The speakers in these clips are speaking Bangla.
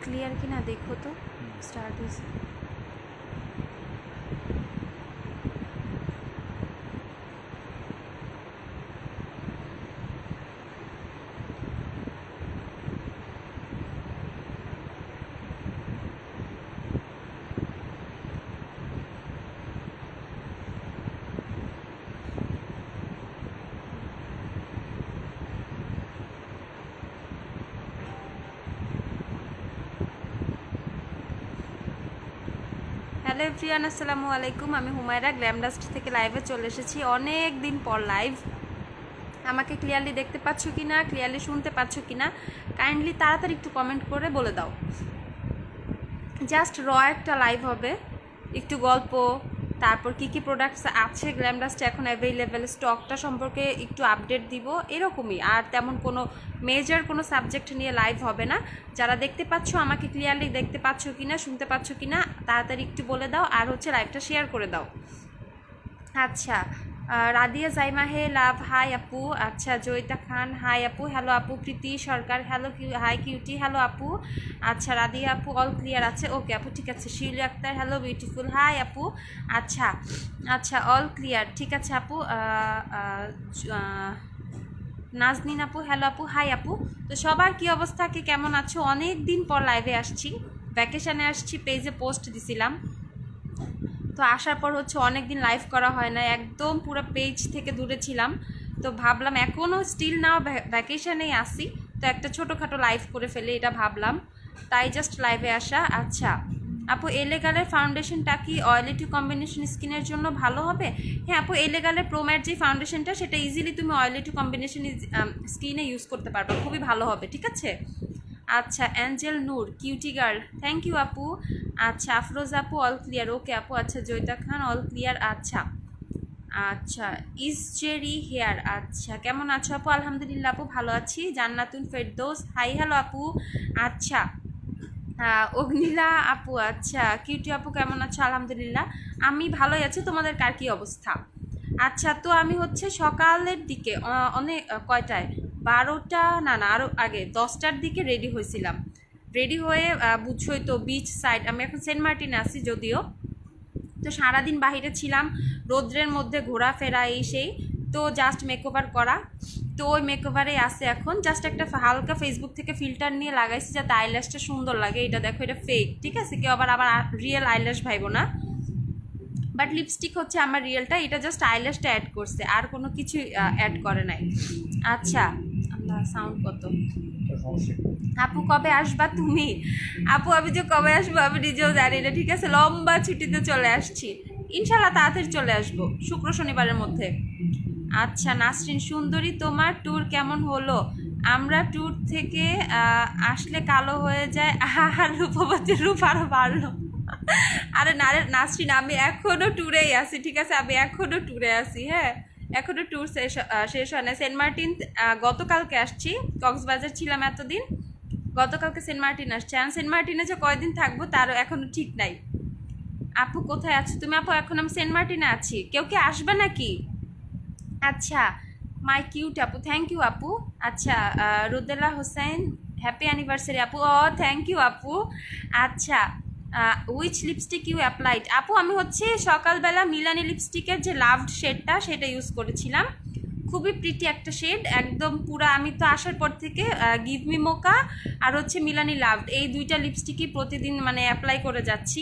क्लियर कि ना देखो तो स्टार्ट हुई। হ্যালো এভরিওয়ান, আসসালামু আলাইকুম। আমি হুমায়রা গ্ল্যামডাস্ট থেকে লাইভে চলে এসেছি অনেক দিন পর লাইভ। আমাকে ক্লিয়ারলি দেখতে পাচ্ছ কি না, ক্লিয়ারলি শুনতে পাচ্ছ কি না, কাইন্ডলি তাড়াতাড়ি একটু কমেন্ট করে বলে দাও। জাস্ট একটা লাইভ হবে, একটু গল্প, তারপর কি কি প্রোডাক্টস আছে গ্ল্যামডাস্টে এখন অ্যাভেলেবেল, স্টকটা সম্পর্কে একটু আপডেট দিব, এরকমই। আর তেমন কোনো মেজর কোনো সাবজেক্ট নিয়ে লাইভ হবে না। যারা দেখতে পাচ্ছ, আমাকে ক্লিয়ারলি দেখতে পাচ্ছ কি না, শুনতে পাচ্ছ কি না, তাড়াতাড়ি একটু বলে দাও। আর হচ্ছে লাইভটা শেয়ার করে দাও। আচ্ছা, রাদিয়া জাইমা হে লাভ, হাই আপু। আচ্ছা, জয়িতা খান, হাই আপু। হ্যালো আপু। প্রীতি সরকার, হ্যালো হাই কিউটি, হ্যালো আপু। আচ্ছা, রাদিয়া আপু অল ক্লিয়ার আছে, ওকে আপু, ঠিক আছে। শিউলি আক্তার, হ্যালো বিউটিফুল, হাই আপু। আচ্ছা আচ্ছা, অল ক্লিয়ার, ঠিক আছে আপু। নাজনীন আপু, হ্যালো আপু, হাই আপু। তো সবার কি অবস্থা, কে কেমন আছো? অনেক দিন পর লাইভে আসছি, ভ্যাকেশানে আসছি, পেজে পোস্ট দিছিলাম। তো আসার পর হচ্ছে অনেক দিন লাইভ করা হয় না, একদম পুরো পেজ থেকে দূরে ছিলাম। তো ভাবলাম এখনও স্টিল নাও ভ্যাকেশানেই আসি, তো একটা ছোটোখাটো লাইভ করে ফেলে, এটা ভাবলাম, তাই জাস্ট লাইভে আসা। আচ্ছা আপু, এলেগালের ফাউন্ডেশনটা কি অয়েলি টু কম্বিনেশন স্কিনের জন্য ভালো হবে? হ্যাঁ আপু, এলেগালের প্রোম্যাট যে ফাউন্ডেশনটা, সেটা ইজিলি তুমি অয়েলি টু কম্বিনেশন স্কিনে ইউজ করতে পারবে, খুবই ভালো হবে, ঠিক আছে। আচ্ছা, Angel Noor, cutie girl, thank you আপু। আচ্ছা, আফরোজ আপু অল ক্লিয়ার, ওকে আপু। আচ্ছা, জয়িতা খান অল ক্লিয়ার। আচ্ছা আচ্ছা, ইসজেরি হেয়ার, আচ্ছা কেমন আছো আপু? আলহামদুলিল্লাহ আপু, ভালো আছি। জান্নাতুন ফেরদৌস, হাই হ্যালো আপু। আচ্ছা, অগ্নিলা আপু, আচ্ছা কিউটি আপু কেমন আছো? আলহামদুলিল্লাহ আমি ভালোই আছি। তোমাদের কার কী অবস্থা? আচ্ছা, তো আমি হচ্ছে সকালের দিকে অনেক কয়টায়, 12টা না আরও আগে 10টার দিকে রেডি হয়েছিলাম। রেডি হয়ে বুঝছোই তো, বিচ সাইড, আমি এখন সেন্ট মার্টিনে আছি যদিও। তো সারাদিন বাহিরে ছিলাম, রৌদ্রের মধ্যে ঘোরাফেরা এই সেই, তো জাস্ট মেকওভার করা। তো ওই মেকওভারে আসে এখন, জাস্ট একটা হালকা ফেসবুক থেকে ফিল্টার নিয়ে লাগাইছি যাতে আইল্যাশটা সুন্দর লাগে। এটা দেখো, এটা ফেক, ঠিক আছে, কেউ আবার রিয়েল আইল্যাশ ভাইবো না। বাট লিপস্টিক হচ্ছে আমার রিয়েলটা, এটা জাস্ট আইল্যাশটা অ্যাড করছে, আর কোনো কিছু অ্যাড করে নাই। আচ্ছা, আল্লাহ সাউন্ড কত। আপু কবে আসবা তুমি? আপু আমি যে কবে আসবো আমি নিজেও জানি না, ঠিক আছে। লম্বা ছুটিতে চলে আসছি, ইনশাল্লাহ তাড়াতাড়ি চলে আসবো, শুক্র শনিবারের মধ্যে। আচ্ছা, নাসরিন সুন্দরী, তোমার ট্যুর কেমন হলো? আমরা ট্যুর থেকে আসলে কালো হয়ে যায়, আর রূপবতীর রূপ আরও বাড়লো। আরে না রে নাসরিন, আমি এখনও ট্যুরেই আছি, ঠিক আছে, আমি এখনও ট্যুরে আছি। হ্যাঁ, এখনও ট্যুর শেষ হয় না। সেন্ট মার্টিন গতকালকে আসছি, কক্সবাজার ছিলাম এতদিন, গতকালকে সেন্ট মার্টিন আসছি। আর সেন্ট মার্টিনে যে কয়দিন থাকবো তারও এখনও ঠিক নাই। আপু কোথায় আছো তুমি? আপু এখন আমি সেন্ট মার্টিনে আছি, কেউ কি আসবে নাকি? আচ্ছা, মাই কিউট আপু, থ্যাংক ইউ আপু। আচ্ছা, রুদেলা হোসেন, হ্যাপি অ্যানিভার্সারি আপু। ও থ্যাংক ইউ আপু। আচ্ছা, উইচ লিপস্টিক ইউ অ্যাপ্লাইড? আপু আমি হচ্ছে সকালবেলা মিলানি লিপস্টিকের যে লাভড শেডটা, সেটা ইউজ করেছিলাম, খুবই প্রিটি একটা শেড, একদম পুরা। আমি তো আসার পর থেকে গিভ মি মোকা আর হচ্ছে মিলানি লাভড, এই দুইটা লিপস্টিকই প্রতিদিন মানে অ্যাপ্লাই করে যাচ্ছি।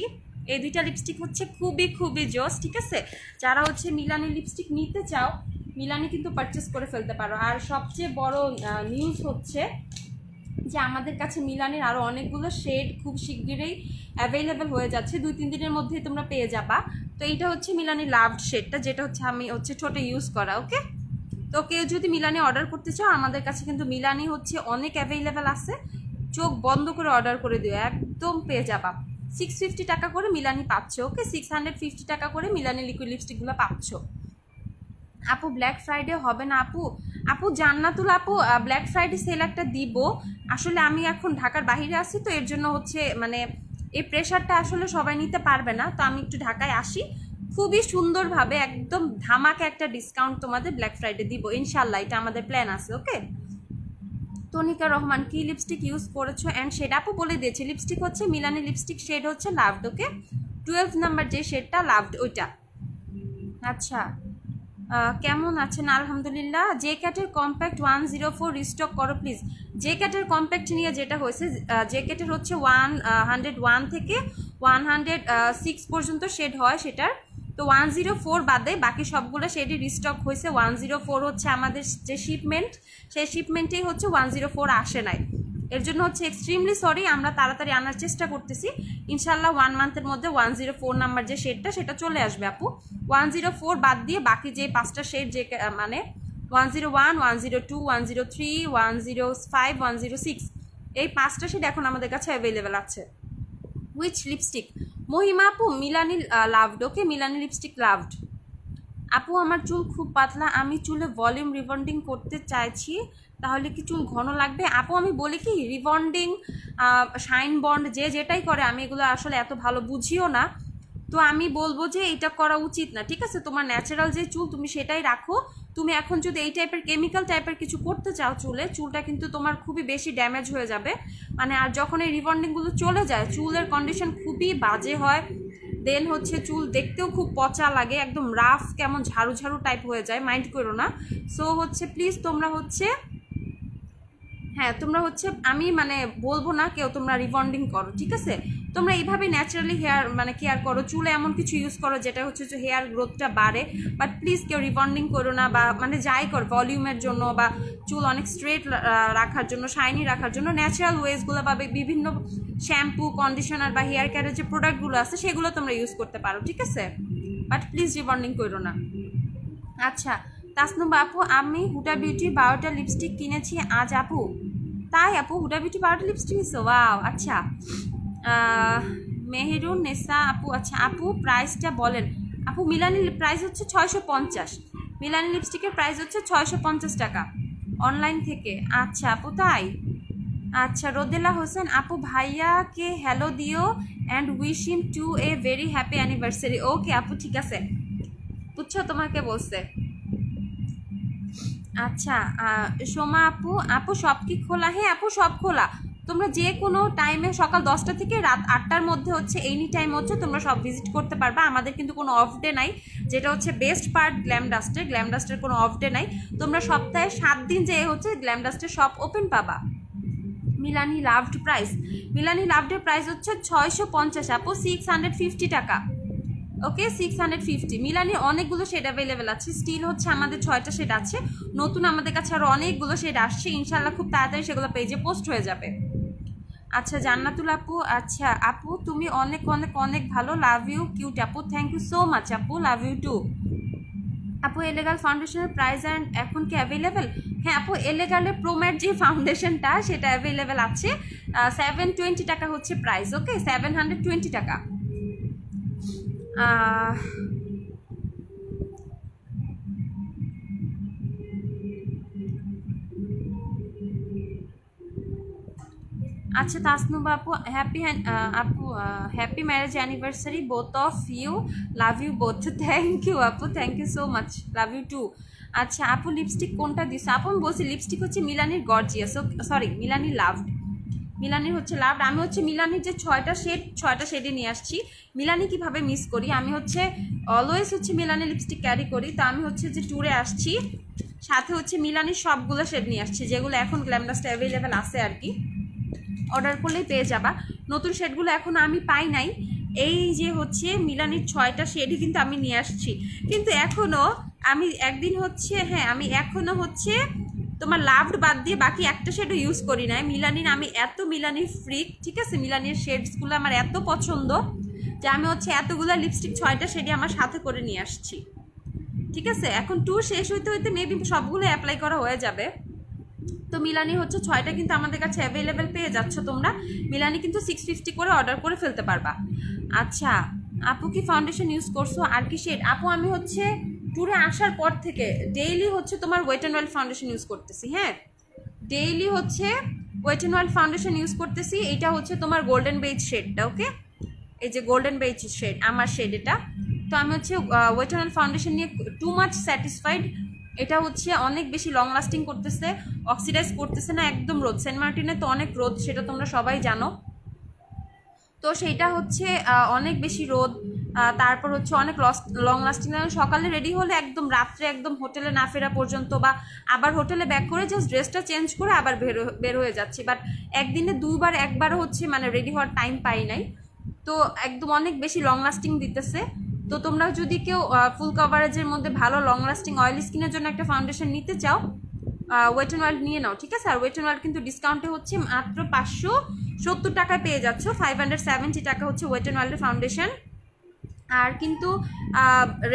এই দুইটা লিপস্টিক হচ্ছে খুবই খুবই জোস, ঠিক আছে। যারা হচ্ছে মিলানি লিপস্টিক নিতে চাও, মিলানি কিন্তু পারচেস করে ফেলতে পারো। আর সবচেয়ে বড় নিউজ হচ্ছে যে আমাদের কাছে মিলানির আরও অনেকগুলো শেড খুব শিগগিরই অ্যাভেলেবেল হয়ে যাচ্ছে, 2-3 দিনের মধ্যেই তোমরা পেয়ে যাবা। তো এইটা হচ্ছে মিলানি লাভড শেডটা, যেটা হচ্ছে আমি হচ্ছে ঠোঁটে ইউজ করা, ওকে। তো কেউ যদি মিলানি অর্ডার করতে চাও, আমাদের কাছে কিন্তু মিলানি হচ্ছে অনেক অ্যাভেলেবেল আছে, চোখ বন্ধ করে অর্ডার করে দিও, একদম পেয়ে যাবা। 650 টাকা করে মিলানি পাচ্ছ, ওকে, 650 টাকা করে মিলানি লিকুইড লিপস্টিকগুলো পাচ্ছ। আপু ব্ল্যাক ফ্রাইডে হবে না আপু? আপু জান্নাতুল আপু, ব্ল্যাক ফ্রাইডে সেল একটা দিব, আসলে আমি এখন ঢাকার বাইরে আছি, তো এর জন্য হচ্ছে মানে এই প্রেশারটা আসলে সবাই নিতে পারবে না। তো আমি একটু ঢাকায় আসি, খুবই সুন্দরভাবে একদম ধামাকে একটা ডিসকাউন্ট তোমাদের ব্ল্যাক ফ্রাইডে দিব ইনশাল্লাহ, এটা আমাদের প্ল্যান আছে, ওকে। তনিকা রহমান কি লিপস্টিক ইউজ করেছো অ্যান্ড শেড? আপু বলে দিয়েছে লিপস্টিক হচ্ছে মিলানি লিপস্টিক, শেড হচ্ছে লাভড। ওকে, 12 নাম্বার যে শেডটা লাভড ওইটা। আচ্ছা, কেমন আছেন? আলহামদুলিল্লাহ। জে ক্যাটের কম্প্যাক্ট 104 রিস্টক করো প্লিজ। জে ক্যাটের কম্প্যাক্ট নিয়ে যেটা হয়েছে, জে ক্যাটের হচ্ছে 101 থেকে 106 পর্যন্ত শেড হয় সেটার, তো 104 বাদে বাকি সবগুলো শেডই রিস্টক হয়েছে। 104 হচ্ছে আমাদের যে শিপমেন্ট, সেই শিপমেন্টেই হচ্ছে 104 আসে নাই, এর জন্য হচ্ছে এক্সট্রিমলি সরি। আমরা তাড়াতাড়ি আনার চেষ্টা করতেছি, ইনশাল্লাহ 1 মান্থের মধ্যে 104 নাম্বার যে শেডটা সেটা চলে আসবে আপু। 104 বাদ দিয়ে বাকি যে 5টা শেড, যে মানে 101, 102, 103, 105, 106, এই 5টা শেড এখন আমাদের কাছে অ্যাভেলেবেল আছে। Which lipstick? মহিমা আপু Milani loved. Okay, Milani lipstick loved. আপু আমার চুল খুব পাতলা, আমি চুলে ভলিউম রিবন্ডিং করতে চাইছি, তাহলে কি চুল ঘন লাগবে? আপু আমি বলি কি, রিবন্ডিং, শাইন বন্ড যে যেটাই করে, আমি এগুলো আসলে এত ভালো বুঝিও না, তো আমি বলবো যে এটা করা উচিত না। ঠিক আছে, তোমার ন্যাচারাল যে চুল তুমি সেটাই রাখো। তুমি এখন যদি এই টাইপের কেমিক্যাল টাইপের কিছু করতে চাও চুলে, চুলটা কিন্তু তোমার খুবই বেশি ড্যামেজ হয়ে যাবে। মানে আর যখন এই রিবন্ডিংগুলো চলে যায়, চুলের কন্ডিশন খুবই বাজে হয়, দেন হচ্ছে চুল দেখতেও খুব পচা লাগে, একদম রাফ কেমন ঝাড়ু ঝাড়ু টাইপ হয়ে যায়, মাইন্ড করো না। সো হচ্ছে প্লিজ তোমরা হচ্ছে, হ্যাঁ তোমরা হচ্ছে, আমি মানে বলবো না কেউ তোমরা রিবন্ডিং করো, ঠিক আছে? তোমরা এইভাবে ন্যাচারালি হেয়ার মানে কেয়ার করো, চুলে এমন কিছু ইউজ করো যেটা হচ্ছে যে হেয়ার গ্রোথটা বাড়ে, বাট প্লিজ কেউ রিবন্ডিং করো না, বা মানে যাই কর ভলিউমের জন্য বা চুল অনেক স্ট্রেট রাখার জন্য, শাইনি রাখার জন্য ন্যাচারাল ওয়েজগুলো বা বিভিন্ন শ্যাম্পু, কন্ডিশনার বা হেয়ার কেয়ারের যে প্রোডাক্টগুলো আছে সেগুলো তোমরা ইউজ করতে পারো, ঠিক আছে? বাট প্লিজ রিবন্ডিং করো না। আচ্ছা, তাসনুবা আপু আমি হুডা বিউটি 12টা লিপস্টিক কিনেছি আজ। আপু তাই? আপু হুডা বিউটি 12টা লিপস্টিক কিনছো? ওয়াও, আচ্ছা। মেহেরুন নেসা আপু, আচ্ছা আপু প্রাইসটা বলেন। আপু মিলানি প্রাইস হচ্ছে 650, মিলানি লিপস্টিকের প্রাইস হচ্ছে 650 টাকা অনলাইন থেকে। আচ্ছা আপু তাই? আচ্ছা, রোদেলা হোসেন আপু ভাইয়াকে হ্যালো দিও and wish him to a very happy anniversary. Okay আপু, ঠিক আছে, বুঝছো, তোমাকে বলছে। আচ্ছা, সোমা আপু, আপু সব কি খোলা? হ্যাঁ আপু সব খোলা, তোমরা যে কোনো টাইমে সকাল 10টা থেকে রাত 8টার মধ্যে হচ্ছে এনি টাইম হচ্ছে তোমরা সব ভিজিট করতে পারবা। আমাদের কিন্তু কোনো অফ ডে নাই, যেটা হচ্ছে বেস্ট পার্ট গ্ল্যামডাস্টের কোনো অফ ডে নাই। তোমরা সপ্তাহে 7 দিন যে হচ্ছে গ্ল্যামডাস্টের শপ ওপেন পাবা। Milani loved price, Milani লাভডের price হচ্ছে 650 আপু, 650 টাকা। ওকে, 650। মিলানি অনেকগুলো শেড অ্যাভেলেবেল আছে, স্টিল হচ্ছে আমাদের 6টা শেড আছে, নতুন আমাদের কাছে আরও অনেকগুলো শেড আসছে, ইনশাল্লাহ খুব তাড়াতাড়ি সেগুলো পেজে পোস্ট হয়ে যাবে। আচ্ছা জান্নাতুল আপু, আচ্ছা আপু তুমি অনেক অনেক অনেক ভালো, লাভ ইউ কিউট আপু, থ্যাংক ইউ সো মাচ আপু, লাভ ইউ টু। আপু এলেগাল ফাউন্ডেশনের প্রাইস অ্যান্ড এখন কি অ্যাভেলেবেল? হ্যাঁ আপু, এলেগালের প্রোম্যাট যে ফাউন্ডেশনটা সেটা অ্যাভেলেবেল আছে, 720 টাকা হচ্ছে প্রাইস। ওকে, 720 টাকা। আচ্ছা তাসনুবা আপু, আপু happy marriage anniversary both of you, love you both. Thank you আপু, thank you so much, love you too. আচ্ছা আপু লিপস্টিক কোনটা দিছো? আপু আমি বলছি লিপস্টিক হচ্ছে মিলানির গর্জিয়াস, সরি মিলানি লাভড, মিলানির হচ্ছে লাভড। আমি হচ্ছে মিলানির যে 6টা শেডে নিয়ে আসছি। মিলানি কিভাবে মিস করি, আমি হচ্ছে অলওয়েজ হচ্ছে মিলানি লিপস্টিক ক্যারি করি, তো আমি হচ্ছে যে ট্যুরে আসছি সাথে হচ্ছে মিলানির সবগুলো শেড নিয়ে আসছি, যেগুলো এখন গ্ল্যামডাস্টে অ্যাভেলেবেল আছে আর কি, অর্ডার করলেই পেয়ে যাবা। নতুন শেডগুলো এখন আমি পাই নাই, এই যে হচ্ছে মিলানির 6টা শেডই কিন্তু আমি নিয়ে আসছি, কিন্তু এখনও আমি একদিন হচ্ছে, হ্যাঁ আমি এখনও হচ্ছে তোমার লাভড বাদ দিয়ে বাকি একটা শেডও ইউজ করি নাই মিলানির। আমি এত মিলানির ফ্রিক, ঠিক আছে, মিলানির শেডসগুলো আমার এত পছন্দ যে আমি হচ্ছে এতগুলো লিপস্টিক 6টা শেডই আমার সাথে করে নিয়ে আসছি, ঠিক আছে? এখন ট্যুর শেষ হইতে হইতে মেবি সবগুলো অ্যাপ্লাই করা হয়ে যাবে। তো মিলানি হচ্ছে 6টা কিন্তু আমাদের কাছে অ্যাভেলেবেল পেয়ে যাচ্ছ তোমরা। মিলানি কিন্তু 650 করে অর্ডার করে ফেলতে পারবা। আচ্ছা আপু কি ফাউন্ডেশন ইউজ করছো আর কি শেড? আপু আমি হচ্ছে ট্যুরে আসার পর থেকে ডেইলি হচ্ছে তোমার Wet and Wild foundation use করতেছি। হ্যাঁ, ডেইলি হচ্ছে wait and Wild foundation use করতেছি। এটা হচ্ছে তোমার গোল্ডেন বেজ শেডটা। ওকে, এই যে গোল্ডেন বেজ শেড, আমার শেড এটা। তো আমি হচ্ছে ওয়েট অ্যান্ড ওয়েল ফাউন্ডেশন নিয়ে টু মাচ স্যাটিসফাইড। এটা হচ্ছে অনেক বেশি লং লাস্টিং করতেছে, অক্সিডাইজ করতেছে না একদম রোদ। সেন্ট মার্টিনে তো অনেক রোদ, সেটা তোমরা সবাই জানো। তো সেইটা হচ্ছে অনেক বেশি রোদ, তারপর হচ্ছে অনেক লং লাস্টিং। সকালে রেডি হলে একদম রাত্রে একদম হোটেলে না ফেরা পর্যন্ত, বা আবার হোটেলে ব্যাক করে জাস্ট ড্রেসটা চেঞ্জ করে আবার বের হয়ে যাচ্ছি। বাট একদিনে দুবার একবারও হচ্ছে মানে রেডি হওয়ার টাইম পাই নাই। তো একদম অনেক বেশি লং লাস্টিং দিতেছে। তো তোমরা যদি কেউ ফুল কভারেজের মধ্যে ভালো লং লাস্টিং অয়েলি স্কিনের জন্য একটা ফাউন্ডেশন নিতে চাও, ওয়েট অ্যান্ড ওয়াইল্ড নিয়ে নাও, ঠিক আছে। আর ওয়েট অ্যান্ড ওয়াইল্ড কিন্তু ডিসকাউন্টে হচ্ছে মাত্র 570 টাকায় পেয়ে যাচ্ছ। 570 টাকা হচ্ছে ওয়েট অ্যান্ড ওয়াইল্ডের ফাউন্ডেশন। আর কিন্তু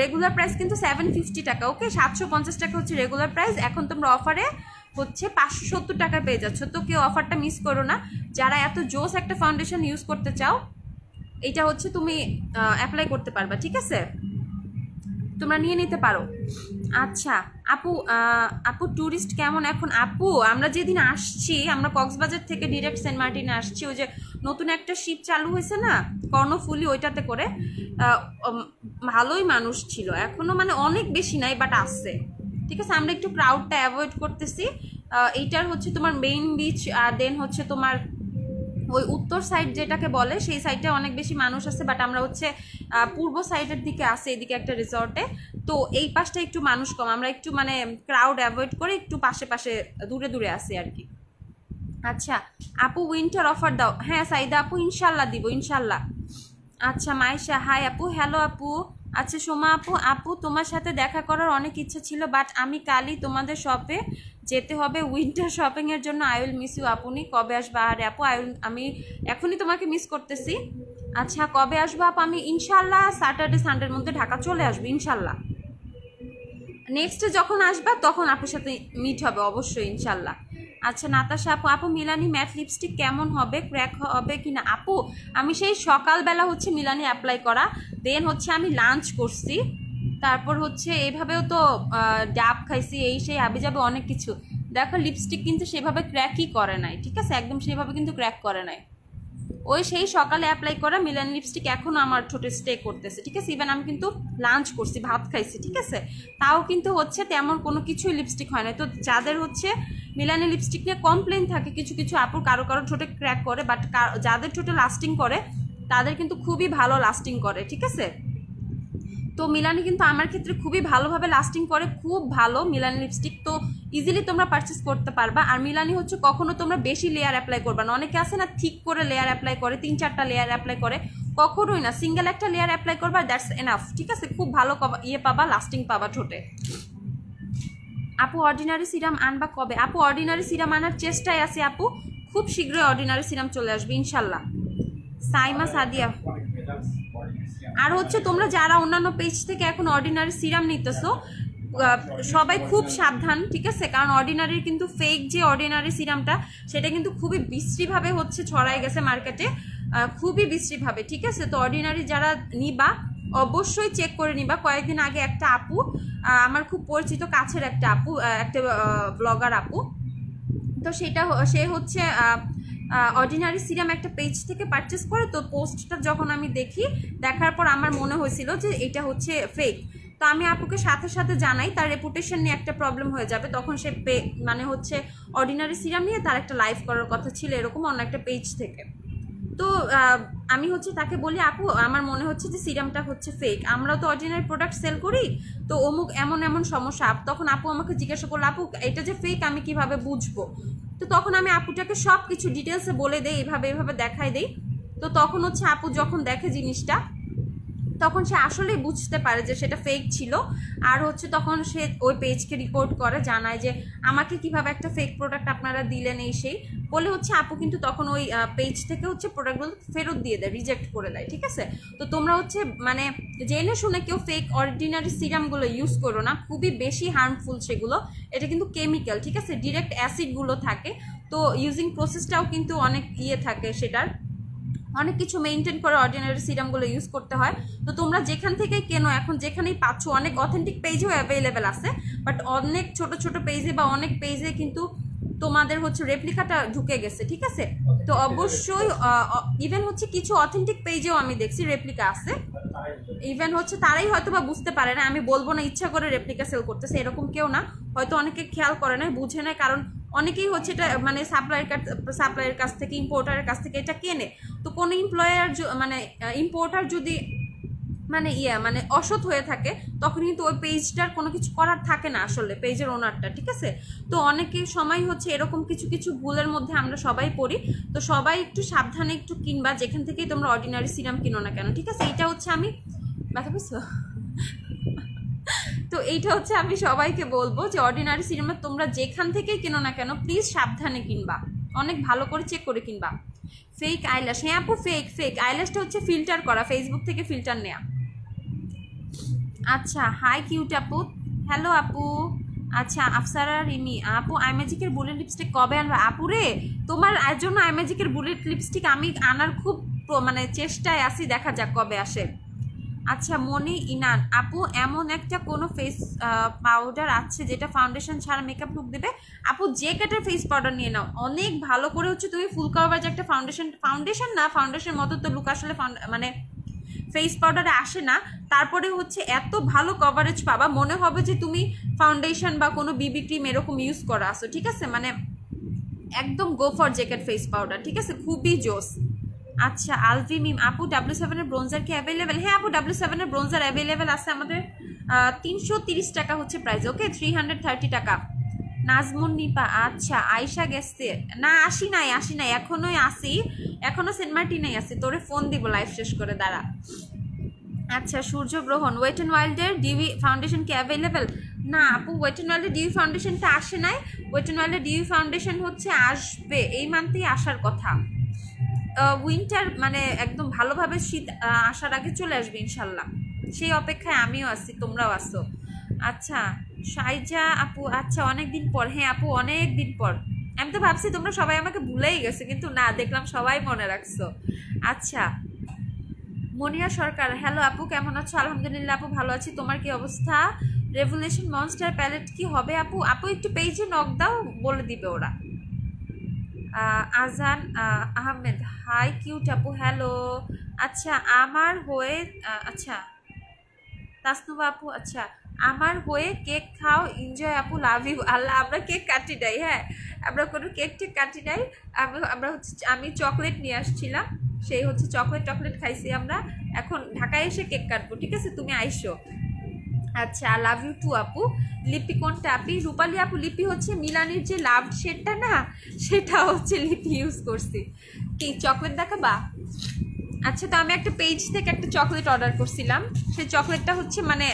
রেগুলার প্রাইস কিন্তু 750 টাকা, ওকে। 750 টাকা হচ্ছে রেগুলার প্রাইস। এখন তোমরা অফারে হচ্ছে 570 টাকায় পেয়ে যাচ্ছ। তো কেউ অফারটা মিস করো না। যারা এত জোস একটা ফাউন্ডেশন ইউজ করতে চাও, এইটা হচ্ছে তুমি অ্যাপ্লাই করতে পারবা, ঠিক আছে, তোমরা নিয়ে নিতে পারো। আচ্ছা আপু, আপু ট্যুরিস্ট কেমন এখন? আপু আমরা যেদিন আসছি, আমরা কক্সবাজার থেকে ডিরেক্ট সেন্ট মার্টিনে আসছি। ওই যে নতুন একটা শিপ চালু হয়েছে না কর্ণফুলি, ওইটাতে করে ভালোই মানুষ ছিল এখনো, মানে অনেক বেশি নাই বাট আসছে, ঠিক আছে। আমরা একটু ক্রাউডটা অ্যাভয়েড করতেছি। এইটার হচ্ছে তোমার মেইন বিচ, আর দেন হচ্ছে তোমার ওই উত্তর সাইড যেটাকে বলে সেই সাইডে অনেক বেশি মানুষ আছে, বাট আমরা হচ্ছে পূর্ব সাইডের দিকে আসি, এদিকে একটা রিসর্টে। তো এই পাশটা একটু মানুষ কম, আমরা একটু মানে ক্রাউড অ্যাভয়েড করে একটু পাশে পাশে দূরে দূরে আসি আর কি। আচ্ছা আপু উইন্টার অফার দাও। হ্যাঁ সাইদা আপু ইনশাল্লাহ দিব, ইনশাল্লাহ। আচ্ছা মাইশা হাই আপু, হ্যালো আপু। আচ্ছা সোমা আপু, আপু তোমার সাথে দেখা করার অনেক ইচ্ছা ছিল, বাট আমি কালই তোমাদের শপে যেতে হবে উইন্টার শপিংয়ের জন্য। আই উইল মিস ইউ আপনি কবে আসবা? আরে আপু আমি এখনই তোমাকে মিস করতেছি। আচ্ছা কবে আসবো আপু? আমি ইনশাল্লাহ স্যাটারডে সানডের মধ্যে ঢাকা চলে আসবো ইনশাল্লাহ। নেক্সটে যখন আসবা তখন আপুর সাথে মিট হবে অবশ্যই ইনশাল্লাহ। আচ্ছা নাতাশা আপু, আপু মিলানি ম্যাট লিপস্টিক কেমন হবে, ক্র্যাক হবে কি না? আপু আমি সেই সকালবেলা হচ্ছে মিলানি অ্যাপ্লাই করা, দেন হচ্ছে আমি লাঞ্চ করছি, তারপর হচ্ছে এইভাবেও তো ডাব খাইছি, এই সেই আবি যাবে অনেক কিছু। দেখো লিপস্টিক কিন্তু সেভাবে ক্র্যাকই করে নাই, ঠিক আছে, একদম সেভাবে কিন্তু ক্র্যাক করে নাই। ওই সেই সকালে অ্যাপ্লাই করা মিলানি লিপস্টিক এখনও আমার ঠোঁটে স্টে করতেছে, ঠিক আছে। ইভেন আমি কিন্তু লাঞ্চ করছি, ভাত খাইছি, ঠিক আছে, তাও কিন্তু হচ্ছে তেমন কোনো কিছুই লিপস্টিক হয় না। তো যাদের হচ্ছে মিলানি লিপস্টিক নিয়ে কমপ্লেন থাকে, কিছু কিছু আপুর কারো কারো ঠোঁটে ক্র্যাক করে, বাট যাদের ঠোঁটে লাস্টিং করে তাদের কিন্তু খুবই ভালো লাস্টিং করে, ঠিক আছে। তো মিলানি কিন্তু আমার ক্ষেত্রে খুবই ভালোভাবে লাস্টিং করে, খুব ভালো মিলানি লিপস্টিক। তো ইজিলি তোমরা পারচেস করতে পারবা। আর মিলানি হচ্ছে কখনো তোমরা বেশি লেয়ার অ্যাপ্লাই করবা না। অনেকে আছে না ঠিক করে লেয়ার অ্যাপ্লাই করে, 3-4টা লেয়ার অ্যাপ্লাই করে, কখনোই না। সিঙ্গেল একটা লেয়ার অ্যাপ্লাই করবা, দ্যাটস এনাফ, ঠিক আছে। খুব ভালো পাবা, লাস্টিং পাবা ঠোঁটে। আপু অর্ডিনারি সিরাম আনবা কবে? আপু অর্ডিনারি সিরাম আনার চেষ্টায় আছে আপু, খুব শীঘ্রই অর্ডিনারি সিরাম চলে আসবে ইনশাল্লাহ। সাইমা সাদিয়া, আর হচ্ছে তোমরা যারা অন্যান্য পেজ থেকে এখন অর্ডিনারি সিরাম নিতেছো সবাই খুব সাবধান, ঠিক আছে, কারণ অর্ডিনারির কিন্তু ফেক যে অর্ডিনারি সিরামটা সেটা কিন্তু খুবই বিশ্রীভাবে হচ্ছে ছড়াই গেছে মার্কেটে, খুবই বিশ্রীভাবে, ঠিক আছে। তো অর্ডিনারি যারা নিবা অবশ্যই চেক করে নিবা। কয়েকদিন আগে একটা আপু, আমার খুব পরিচিত কাছের একটা আপু, একটা ব্লগার আপু, তো সে হচ্ছে অর্ডিনারি সিরাম একটা পেজ থেকে পারচেস করে। তো পোস্টটা যখন আমি দেখার পর আমার মনে হয়েছিল যে এটা হচ্ছে ফেক। তো আমি আপুকে সাথে সাথে জানাই, তার রেপুটেশন নিয়ে একটা প্রবলেম হয়ে যাবে, তখন সে মানে হচ্ছে অর্ডিনারি সিরাম নিয়ে তার একটা লাইভ করার কথা ছিল এরকম অন্য একটা পেজ থেকে। তো আমি হচ্ছে তাকে বলি, আপু আমার মনে হচ্ছে যে সিরামটা হচ্ছে ফেক, আমরাও তো অর্ডিনারি প্রোডাক্ট সেল করি, তো অমুক এমন এমন সমস্যা। তখন আপু আমাকে জিজ্ঞাসা করলো, আপু এটা যে ফেক আমি কিভাবে বুঝবো? তো তখন আমি আপুটাকে সব কিছু ডিটেলসে বলে দেই, এভাবে এভাবে দেখাই দেই। তো তখন হচ্ছে আপু যখন দেখে জিনিসটা, তখন সে আসলেই বুঝতে পারে যে সেটা ফেক ছিল। আর হচ্ছে তখন সে ওই পেজকে রিপোর্ট করে, জানায় যে আমাকে কিভাবে একটা ফেক প্রোডাক্ট আপনারা দিলেন, এই সেই বলে হচ্ছে আপু কিন্তু তখন ওই পেজ থেকে হচ্ছে প্রোডাক্টগুলো ফেরত দিয়ে দেয়, রিজেক্ট করে দেয়, ঠিক আছে। তো তোমরা হচ্ছে মানে জেনে শুনে কেউ ফেক অর্ডিনারি সিরামগুলো ইউজ করো না, খুবই বেশি হার্মফুল সেগুলো। এটা কিন্তু কেমিক্যাল, ঠিক আছে, ডিরেক্ট অ্যাসিডগুলো থাকে। তো ইউজিং প্রসেসটাও কিন্তু অনেক থাকে, সেটার অনেক কিছু মেনটেন করে অর্ডিনারি সিরামগুলো ইউজ করতে হয়। তো তোমরা যেখান থেকেই কেনো, এখন যেখানেই পাচ্ছ, অনেক অথেন্টিক পেজেও অ্যাভেলেবেল আছে, বাট অনেক ছোট ছোট পেজে বা অনেক পেজে কিন্তু তোমাদের হচ্ছে রেপ্লিকাটা ঢুকে গেছে, ঠিক আছে। তো অবশ্যই ইভেন হচ্ছে কিছু অথেন্টিক পেজেও আমি দেখছি রেপ্লিকা আছে, ইভেন হচ্ছে তারাই হয়তো বা বুঝতে পারে না, আমি বলবো না ইচ্ছা করে রেপ্লিকা সেল করতেছে, এরকম কেউ না, হয়তো অনেকে খেয়াল করে না, বুঝে না, কারণ অনেকেই হচ্ছে এটা মানে সাপ্লাইয়ের কাছ থেকে, ইম্পোর্টারের কাছ থেকে এটা কেনে। তো কোনো এমপ্লয়ার মানে ইম্পোর্টার যদি মানে মানে অসৎ হয়ে থাকে, তখন কিন্তু ওই পেজটার কোনো কিছু করার থাকে না আসলে পেজের ওনারটা, ঠিক আছে। তো অনেকের সময় হচ্ছে এরকম কিছু কিছু ভুলের মধ্যে আমরা সবাই পড়ি। তো সবাই একটু সাবধানে একটু কিনবা, যেখান থেকেই তোমরা অর্ডিনারি সিরাম কিনো না কেন, ঠিক আছে। এইটা হচ্ছে আমি ব্যথা পেয়েছো তো এইটা হচ্ছে আমি সবাইকে বলবো যে অর্ডিনারি সিরাম তোমরা যেখান থেকেই কিনো না কেন প্লিজ সাবধানে কিনবা, অনেক ভালো করে চেক করে কিনবা। ফেক আইল্যাশ, হ্যাঁ আপু ফেক আইল্যাশটা হচ্ছে ফিল্টার করা, ফেসবুক থেকে ফিল্টার নেয়া। আচ্ছা হাই কিউট আপু, হ্যালো আপু। আচ্ছা আফসারা রিমি আপু, আইম্যাজিকের বুলেট লিপস্টিক কবে আনবা? আপু রে, তোমার জন্য আইম্যাজিকের বুলেট লিপস্টিক আমি আনার খুব মানে চেষ্টায় আছি, দেখা যাক কবে আসে। আচ্ছা মনি ইনান আপু, এমন একটা কোনো ফেস পাউডার আছে যেটা ফাউন্ডেশন ছাড়া মেকআপ লুক দেবে? আপু যে কেটের ফেস পাউডার নিয়ে নাও, অনেক ভালো করে হচ্ছে তুমি ফুল কভারেজ একটা ফাউন্ডেশন না, ফাউন্ডেশন মতো তো লুক আসলে মানে ফেস পাউডারে আসে না, তারপরে হচ্ছে এত ভালো কভারেজ পাবা, মনে হবে যে তুমি ফাউন্ডেশন বা কোনো বিবি ক্রিম এরকম ইউজ করা আসো, ঠিক আছে। মানে একদম go for jacket face powder, ঠিক আছে, খুবই জোস। আচ্ছা আলভি মিম আপু, W7 ব্রোঞ্জার কি অ্যাভেলেবেল? হ্যাঁ আপু, W7 ব্রোঞ্জার অ্যাভেলেবেল আছে আমাদের, 330 টাকা হচ্ছে প্রাইস, ওকে 330 টাকা। নাজমুন নিপা, আচ্ছা আয়শা গেছে না? আসি নাই এখনোই আসি, এখনো সেন্ট মার্টিনেই আসি, তোরে ফোন দিব লাইভ শেষ করে, দাঁড়া। আচ্ছা সূর্যগ্রহণ, ওয়েট অ্যান্ড ওয়াইল্ডের ডিউই ফাউন্ডেশন কি অ্যাভেলেবেল? না আপু, ওয়েট অ্যান্ড ওয়াইল্ডের ডিউই ফাউন্ডেশনটা আসে নাই, ওয়েট অ্যান্ড ওয়াইল্ডের ডিউই ফাউন্ডেশন হচ্ছে আসবে এই মান্থেই আসার কথা, উইন্টার মানে একদম ভালোভাবে শীত আসার আগে চলে আসবে ইনশাল্লাহ, সেই অপেক্ষায় আমিও আছি, তোমরাও আসো। আচ্ছা সাইজা আপু, আচ্ছা অনেক দিন পর, হ্যাঁ আপু অনেক দিন পর, আমি তো ভাবছি তোমরা সবাই আমাকে ভুলেই গেছো, কিন্তু না, দেখলাম সবাই মনে রাখছো। আচ্ছা মনিয়া সরকার, হ্যালো আপু কেমন আছো? আলহামদুলিল্লাহ আপু ভালো আছি, তোমার কি অবস্থা? রেভুলেশন মনস্টার প্যালেট কি হবে আপু? আপু একটু পেজে নক দাও, বলে দিবে ওরা। আজান আহমেদ, হাই কিউট আপু, হ্যালো। আচ্ছা আমার হয়ে, আচ্ছা তাসনুবা আপু, আচ্ছা আমার হয়ে কেক খাও, এনজয় আপু, লাভ ইউ। আল্লাহ, আমরা কেক কাটি নাই, হ্যাঁ আমরা কোনো কেক টেক কাটি নাই, আমরা হচ্ছে আমি চকলেট নিয়ে আসছিলাম, সেই হচ্ছে চকলেট খাইছি আমরা, এখন ঢাকায় এসে কেক কাটবো, ঠিক আছে, তুমি আইসো। আচ্ছা লাভ ইউ টু আপু। লিপি কোনটা আপি? রূপালী আপু, লিপি হচ্ছে মিলানির যে লাভ শেডটা না, সেটা হচ্ছে লিপি ইউজ করছি। কি চকলেট দেখাবা? আচ্ছা তো আমি একটা পেজ থেকে একটা চকলেট অর্ডার করছিলাম, সেই চকলেটটা হচ্ছে মানে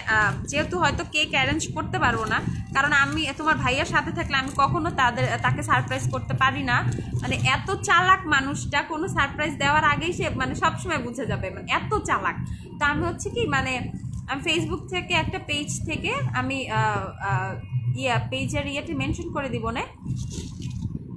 যেহেতু হয়তো কেক অ্যারেঞ্জ করতে পারবো না, কারণ আমি তোমার ভাইয়ার সাথে থাকলে আমি কখনো তাকে সারপ্রাইজ করতে পারি না, মানে এত চালাক মানুষটা, কোনো সারপ্রাইজ দেওয়ার আগেই সে মানে সবসময় বুঝে যাবে, মানে এত চালাক। তো আমি হচ্ছে কি মানে আমি ফেসবুক থেকে একটা পেজ থেকে আমি পেজের ইয়েতে মেনশন করে দিব না,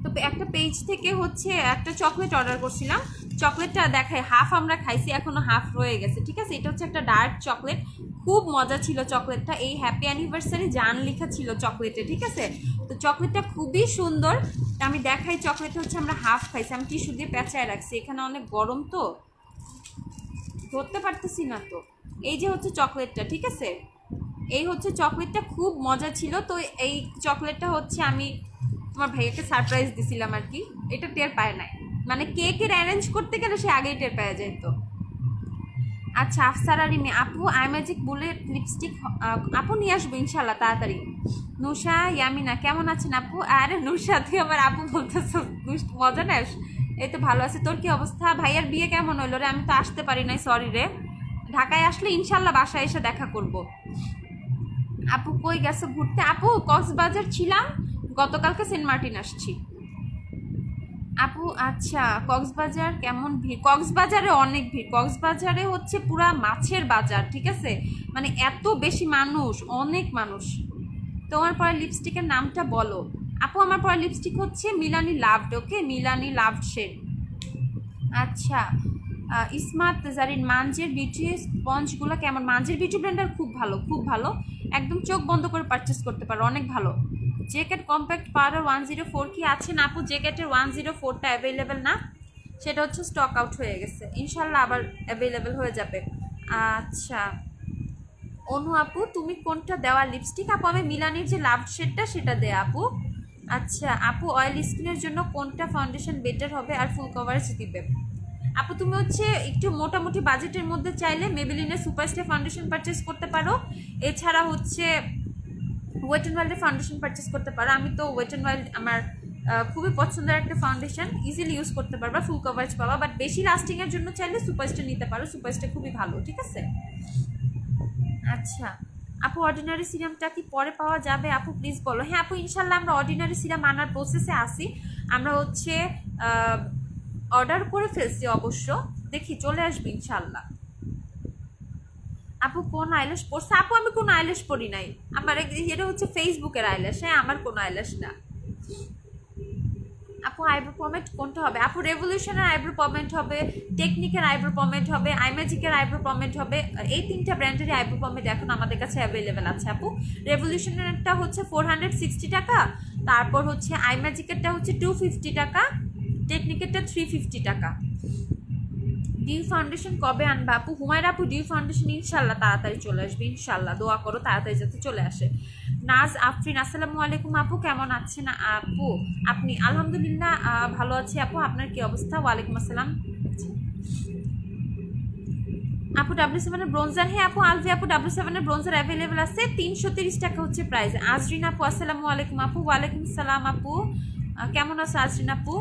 তো একটা পেজ থেকে হচ্ছে একটা চকলেট অর্ডার করছিলাম, চকলেটটা দেখায় হাফ আমরা খাইছি, এখনো হাফ রয়ে গেছে, ঠিক আছে। এটা হচ্ছে একটা ডার্ক চকলেট, খুব মজা ছিল চকলেটটা, এই হ্যাপি অ্যানিভার্সারি জান লেখা ছিল চকলেটে, ঠিক আছে। তো চকলেটটা খুবই সুন্দর, আমি দেখাই, চকলেটটা হচ্ছে আমরা হাফ খাইছি, আমি টিস্যু দিয়ে পেঁচায় রাখছি, এখানে অনেক গরম তো ধরতে পারতেছি না, তো এই যে হচ্ছে চকলেটটা, ঠিক আছে, এই হচ্ছে চকলেটটা, খুব মজা ছিল। তো এই চকলেটটা হচ্ছে আমি তোমার ভাইয়াকে সারপ্রাইজ দিছিলাম আর কি, এটা টের পায় নাই, মানে কেকের অ্যারেঞ্জ করতে গেলে সে আগেই টের পাওয়া যায়। তো আচ্ছা আফসারা রিমি আপু, আইম্যাজিক বুলেট লিপস্টিক আপু নিয়ে আসবো ইনশাল্লাহ তাড়াতাড়ি। নুষা ইয়ামিনা কেমন আছেন আপু? আরে নুষা তুই আমার আপু বলতেছ, মজা নেস? এই তো ভালো আছে, তোর কি অবস্থা? ভাইয়ার বিয়ে কেমন হইলো রে? আমি তো আসতে পারি নাই, সরি রে, ঢাকায় আসলে ইনশাল্লাহ বাসায় এসে দেখা করব। আপু কই গেছো ঘুরতে? আপু কক্সবাজার ছিলাম, গতকালকে সেন্ট মার্টিন আসছি। আপু আচ্ছা কক্সবাজার কেমন ভিড়? কক্সবাজারে অনেক ভিড়, কক্সবাজারে হচ্ছে পুরা মাছের বাজার, ঠিক আছে, মানে এত বেশি মানুষ, অনেক মানুষ। তোমার পরে লিপস্টিকের নামটা বলো আপু? আমার পরে লিপস্টিক হচ্ছে Milani loved, okay, Milani loved shade. আচ্ছা ইসমাত জারিন, মাঞ্জের বিউটি স্পঞ্জগুলো কেমন? মাঞ্জের বিউটি ব্লেন্ডার খুব ভালো, খুব ভালো, একদম চোখ বন্ধ করে পারচেস করতে পারো, অনেক ভালো। জেকেট কম্প্যাক্ট পাউডার 104 কি আছে না আপু? জেকেটের 104টা অ্যাভেলেবেল না, সেটা হচ্ছে স্টক আউট হয়ে গেছে, ইনশাল্লাহ আবার অ্যাভেলেবেল হয়ে যাবে। আচ্ছা অনু আপু তুমি কোনটা দেওয়া লিপস্টিক? আপু আমি মিলানির যে লাভ শেডটা সেটা দেয়া আপু। আচ্ছা আপু অয়েল স্কিনের জন্য কোনটা ফাউন্ডেশন বেটার হবে আর ফুল কভারেজ দিবে? আপু তুমি হচ্ছে একটু মোটামুটি বাজেটের মধ্যে চাইলে মেবেলিনের সুপারস্টার ফাউন্ডেশন পারচেস করতে পারো, এছাড়া হচ্ছে ওয়েট অ্যান্ড ওয়াইল্ডের ফাউন্ডেশন পারচেস করতে পারো। আমি তো ওয়েট অ্যান্ড ওয়াইল্ড আমার খুবই পছন্দের একটা ফাউন্ডেশন, ইজিলি ইউজ করতে পারবা, ফুল কভারেজ পাবা। বাট বেশি লাস্টিংয়ের জন্য চাইলে সুপারস্টার নিতে পারো, সুপারস্টার খুবই ভালো, ঠিক আছে। আচ্ছা আপু অর্ডিনারি সিরামটা কি পরে পাওয়া যাবে আপু প্লিজ বলো। হ্যাঁ আপু ইনশাল্লাহ আমরা অর্ডিনারি সিরাম আনার প্রসেসে আসি, আমরা হচ্ছে অর্ডার করে ফেলছি, অবশ্য দেখি চলে আসবে ইনশাল্লাহ। আপু কোন আইল্যাশ পড়ছে? আপু আমি কোনো আইল্যাশ পড়ি নাই, আমার এটা হচ্ছে ফেসবুকের আইল্যাশ, হ্যাঁ আমার কোনো আইল্যাশ না। আপু আইব্রো পমেন্ট কোনটা হবে? আপু রেভলিউশনের আইব্রো পমেন্ট হবে, টেকনিকের আইব্রো পমেন্ট হবে, আইম্যাজিকের আইব্রো পমেন্ট হবে। এই তিনটা ব্র্যান্ডেরই আইব্রো পমেন্ট এখন আমাদের কাছে অ্যাভেলেবেল আছে আপু। রেভলিউশনেরটা হচ্ছে 460 টাকা, তারপর হচ্ছে আইম্যাজিকেরটা হচ্ছে 250 টাকা, টেকনিকেরটা 350 টাকা। ডিউ ফাউন্ডেশন কবে আনবা আপু? হুমায়রা আপু ডিউ ফাউন্ডেশন ইনশাল্লাহ তাড়াতাড়ি চলে আসবে, ইনশাল্লাহ দোয়া করো তাড়াতাড়ি যাতে চলে আসে। নাজ আফরিন আসসালামু আলাইকুম আপু, কেমন আছেন আপু আপনি? আলহামদুলিল্লাহ ভালো আছি আপু, আপনার কি অবস্থা? ওয়ালাইকুম আসসালাম। আপু W7 এর ব্রোঞ্জার? হ্যাঁ আপু আলভি আপু W7 এর ব্রোঞ্জার অ্যাভেলেবেল আছে, 330 টাকা হচ্ছে প্রাইস। আজরিন আপু আসসালামু আলাইকুম আপু। ওয়ালাইকুম সালাম আপু, কেমন আছে আজরিন আপু?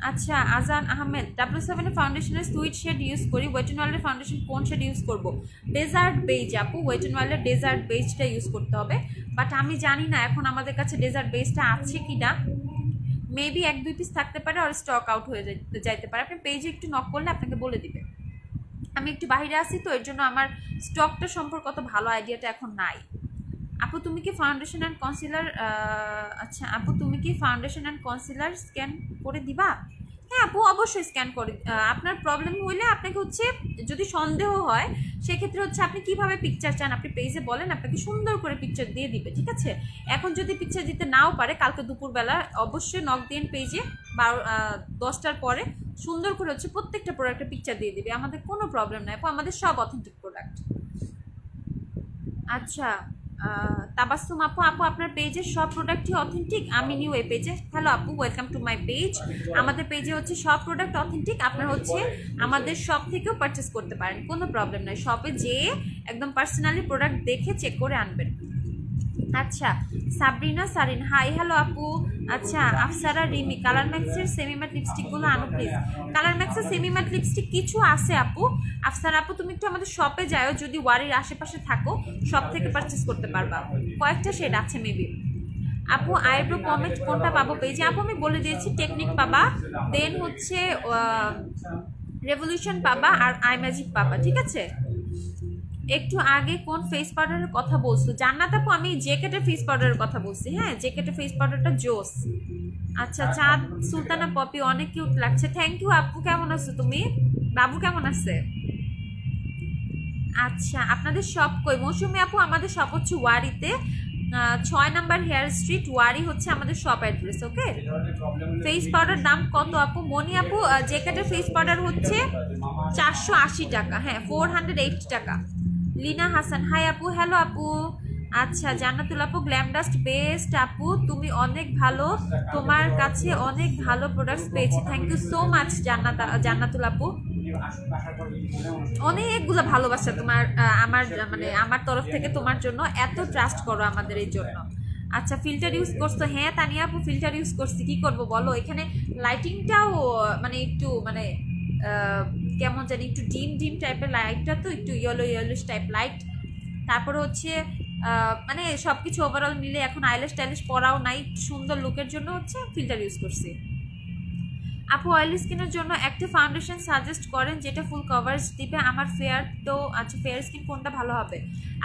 আচ্ছা আজান আহমেদ W7 এর ফাউন্ডেশনের সুইট শেড ইউজ করি, ওয়েট অ্যান্ড ওয়াইল্ডের ফাউন্ডেশন কোন শেড ইউজ করব? ডেজার্ট বেজ আপু, ওয়েট অ্যান্ড ওয়াইল্ডের ডেজার্ট বেজটা ইউজ করতে হবে। বাট আমি জানি না এখন আমাদের কাছে ডেজার্ট বেজটা আছে কি না, মেবি 1-2 পিস থাকতে পারে আর স্টক আউট হয়ে যাইতে পারে। আপনি পেজে একটু নক করলে আপনাকে বলে দিবে। আমি একটু বাইরে আছি তো এর জন্য আমার স্টকটা সম্পর্কে অত ভালো আইডিয়াটা এখন নাই। আপু তুমি কি ফাউন্ডেশন অ্যান্ড কনসিলার, আচ্ছা আপু তুমি কি ফাউন্ডেশন অ্যান্ড কনসিলার স্ক্যান করে দিবা? হ্যাঁ আপু অবশ্যই স্ক্যান করে। আপনার প্রবলেম হইলে আপনাকে হচ্ছে যদি সন্দেহ হয় সেক্ষেত্রে হচ্ছে আপনি কিভাবে পিকচার চান আপনি পেজে বলেন, আপনাকে সুন্দর করে পিকচার দিয়ে দিবে, ঠিক আছে। এখন যদি পিকচার দিতে নাও পারে কালকে দুপুরবেলা অবশ্যই নক দিন পেজে 10টার পরে, সুন্দর করে হচ্ছে প্রত্যেকটা প্রোডাক্টের পিকচার দিয়ে দিবে, আমাদের কোনো প্রবলেম নাই আপু, আমাদের সব অথেন্টিক প্রোডাক্ট। আচ্ছা তাবাসসুম আপু, আপু আপনার পেজের সব প্রোডাক্টই অথেন্টিক? আমি নিউ এই পেজে। হ্যালো আপু ওয়েলকাম টু মাই পেজ। আমাদের পেজে হচ্ছে সব প্রোডাক্ট অথেন্টিক, আপনার হচ্ছে আমাদের শপ থেকেও পারচেস করতে পারেন, কোনো প্রবলেম নাই, শপে যেয়ে একদম পার্সোনালি প্রোডাক্ট দেখে চেক করে আনবেন। আচ্ছা সাবরিনা সারিন হাই হ্যালো আপু। আচ্ছা আফসারা রিমি কালার ম্যাক্সের সেমি ম্যাট লিপস্টিকগুলো আনো প্লিজ। কালার ম্যাক্সের সেমি ম্যাট লিপস্টিক কিছু আছে আপু। আফসারা আপু তুমি একটু আমাদের শপে যাও, যদি ওয়ারির আশেপাশে থাকো শপ থেকে পারচেস করতে পারবা, কয়েকটা শেড আছে মেবি। আপু আইব্রো পমেন্ট কোনটা পাবো পেজে? আপু আমি বলে দিয়েছি টেকনিক পাবা, দেন হচ্ছে রেভলিউশন পাবা আর আই ম্যাজিক পাবা, ঠিক আছে। একটু আগে কোন ফেস পাউডারের কথা বলছো? জান্নাত আপু আমি জেকেটের ফেস পাউডারের কথা বলছি, হ্যাঁ জেকেটের ফেস পাউডারটা জোস। আচ্ছা চাঁদ সুলতানা পপি অনেক কিউট লাগছে, থ্যাংক ইউ আপু। কেমন আছো তুমি? বাবু কেমন আছে? আচ্ছা আপনাদের শপ কই? মৌসুমি আপু আমাদের শপ হচ্ছে ওয়ারিতে, 6 নাম্বার হেয়ার স্ট্রিট, ওয়ারি হচ্ছে আমাদের শপ অ্যাড্রেস। ওকে ফেস পাউডার দাম কত আপু? মনি আপু জেকেটের ফেস পাউডার হচ্ছে 480 টাকা, হ্যাঁ 480 টাকা। লিনা হাসান হাই আপু হ্যালো আপু। আচ্ছা জান্নাতুল আপু গ্ল্যামডাস্ট বেস্ট আপু, তুমি অনেক ভালো, তোমার কাছে অনেক ভালো প্রোডাক্টস পেয়েছি, থ্যাংক ইউ সো মাচ জান্নাতুল আপু, অনেকগুলো ভালোবাসা তোমার আমার মানে আমার তরফ থেকে তোমার জন্য, এত ট্রাস্ট করো আমাদের এই জন্য। আচ্ছা ফিল্টার ইউজ করছো? হ্যাঁ তানিয়া আপু ফিল্টার ইউজ করছি, কি করব বলো, এখানে লাইটিংটাও মানে একটু মানে কেমন জানি একটু ডিম ডিম টাইপের লাইটটা, তো একটু ইয়েলোইশ টাইপ লাইট, তারপরে হচ্ছে মানে সব কিছু ওভারঅল মিলে এখন আইল্যাশ টাইল্যাশ পরাও নাই, সুন্দর লুকের জন্য হচ্ছে ফিল্টার ইউজ করছি। আপু অয়েলি স্কিনের জন্য একটা ফাউন্ডেশন সাজেস্ট করেন যেটা ফুল কভারেজ দিবে আমার ফেয়ার তো। আচ্ছা ফেয়ার স্কিন কোনটা ভালো হবে?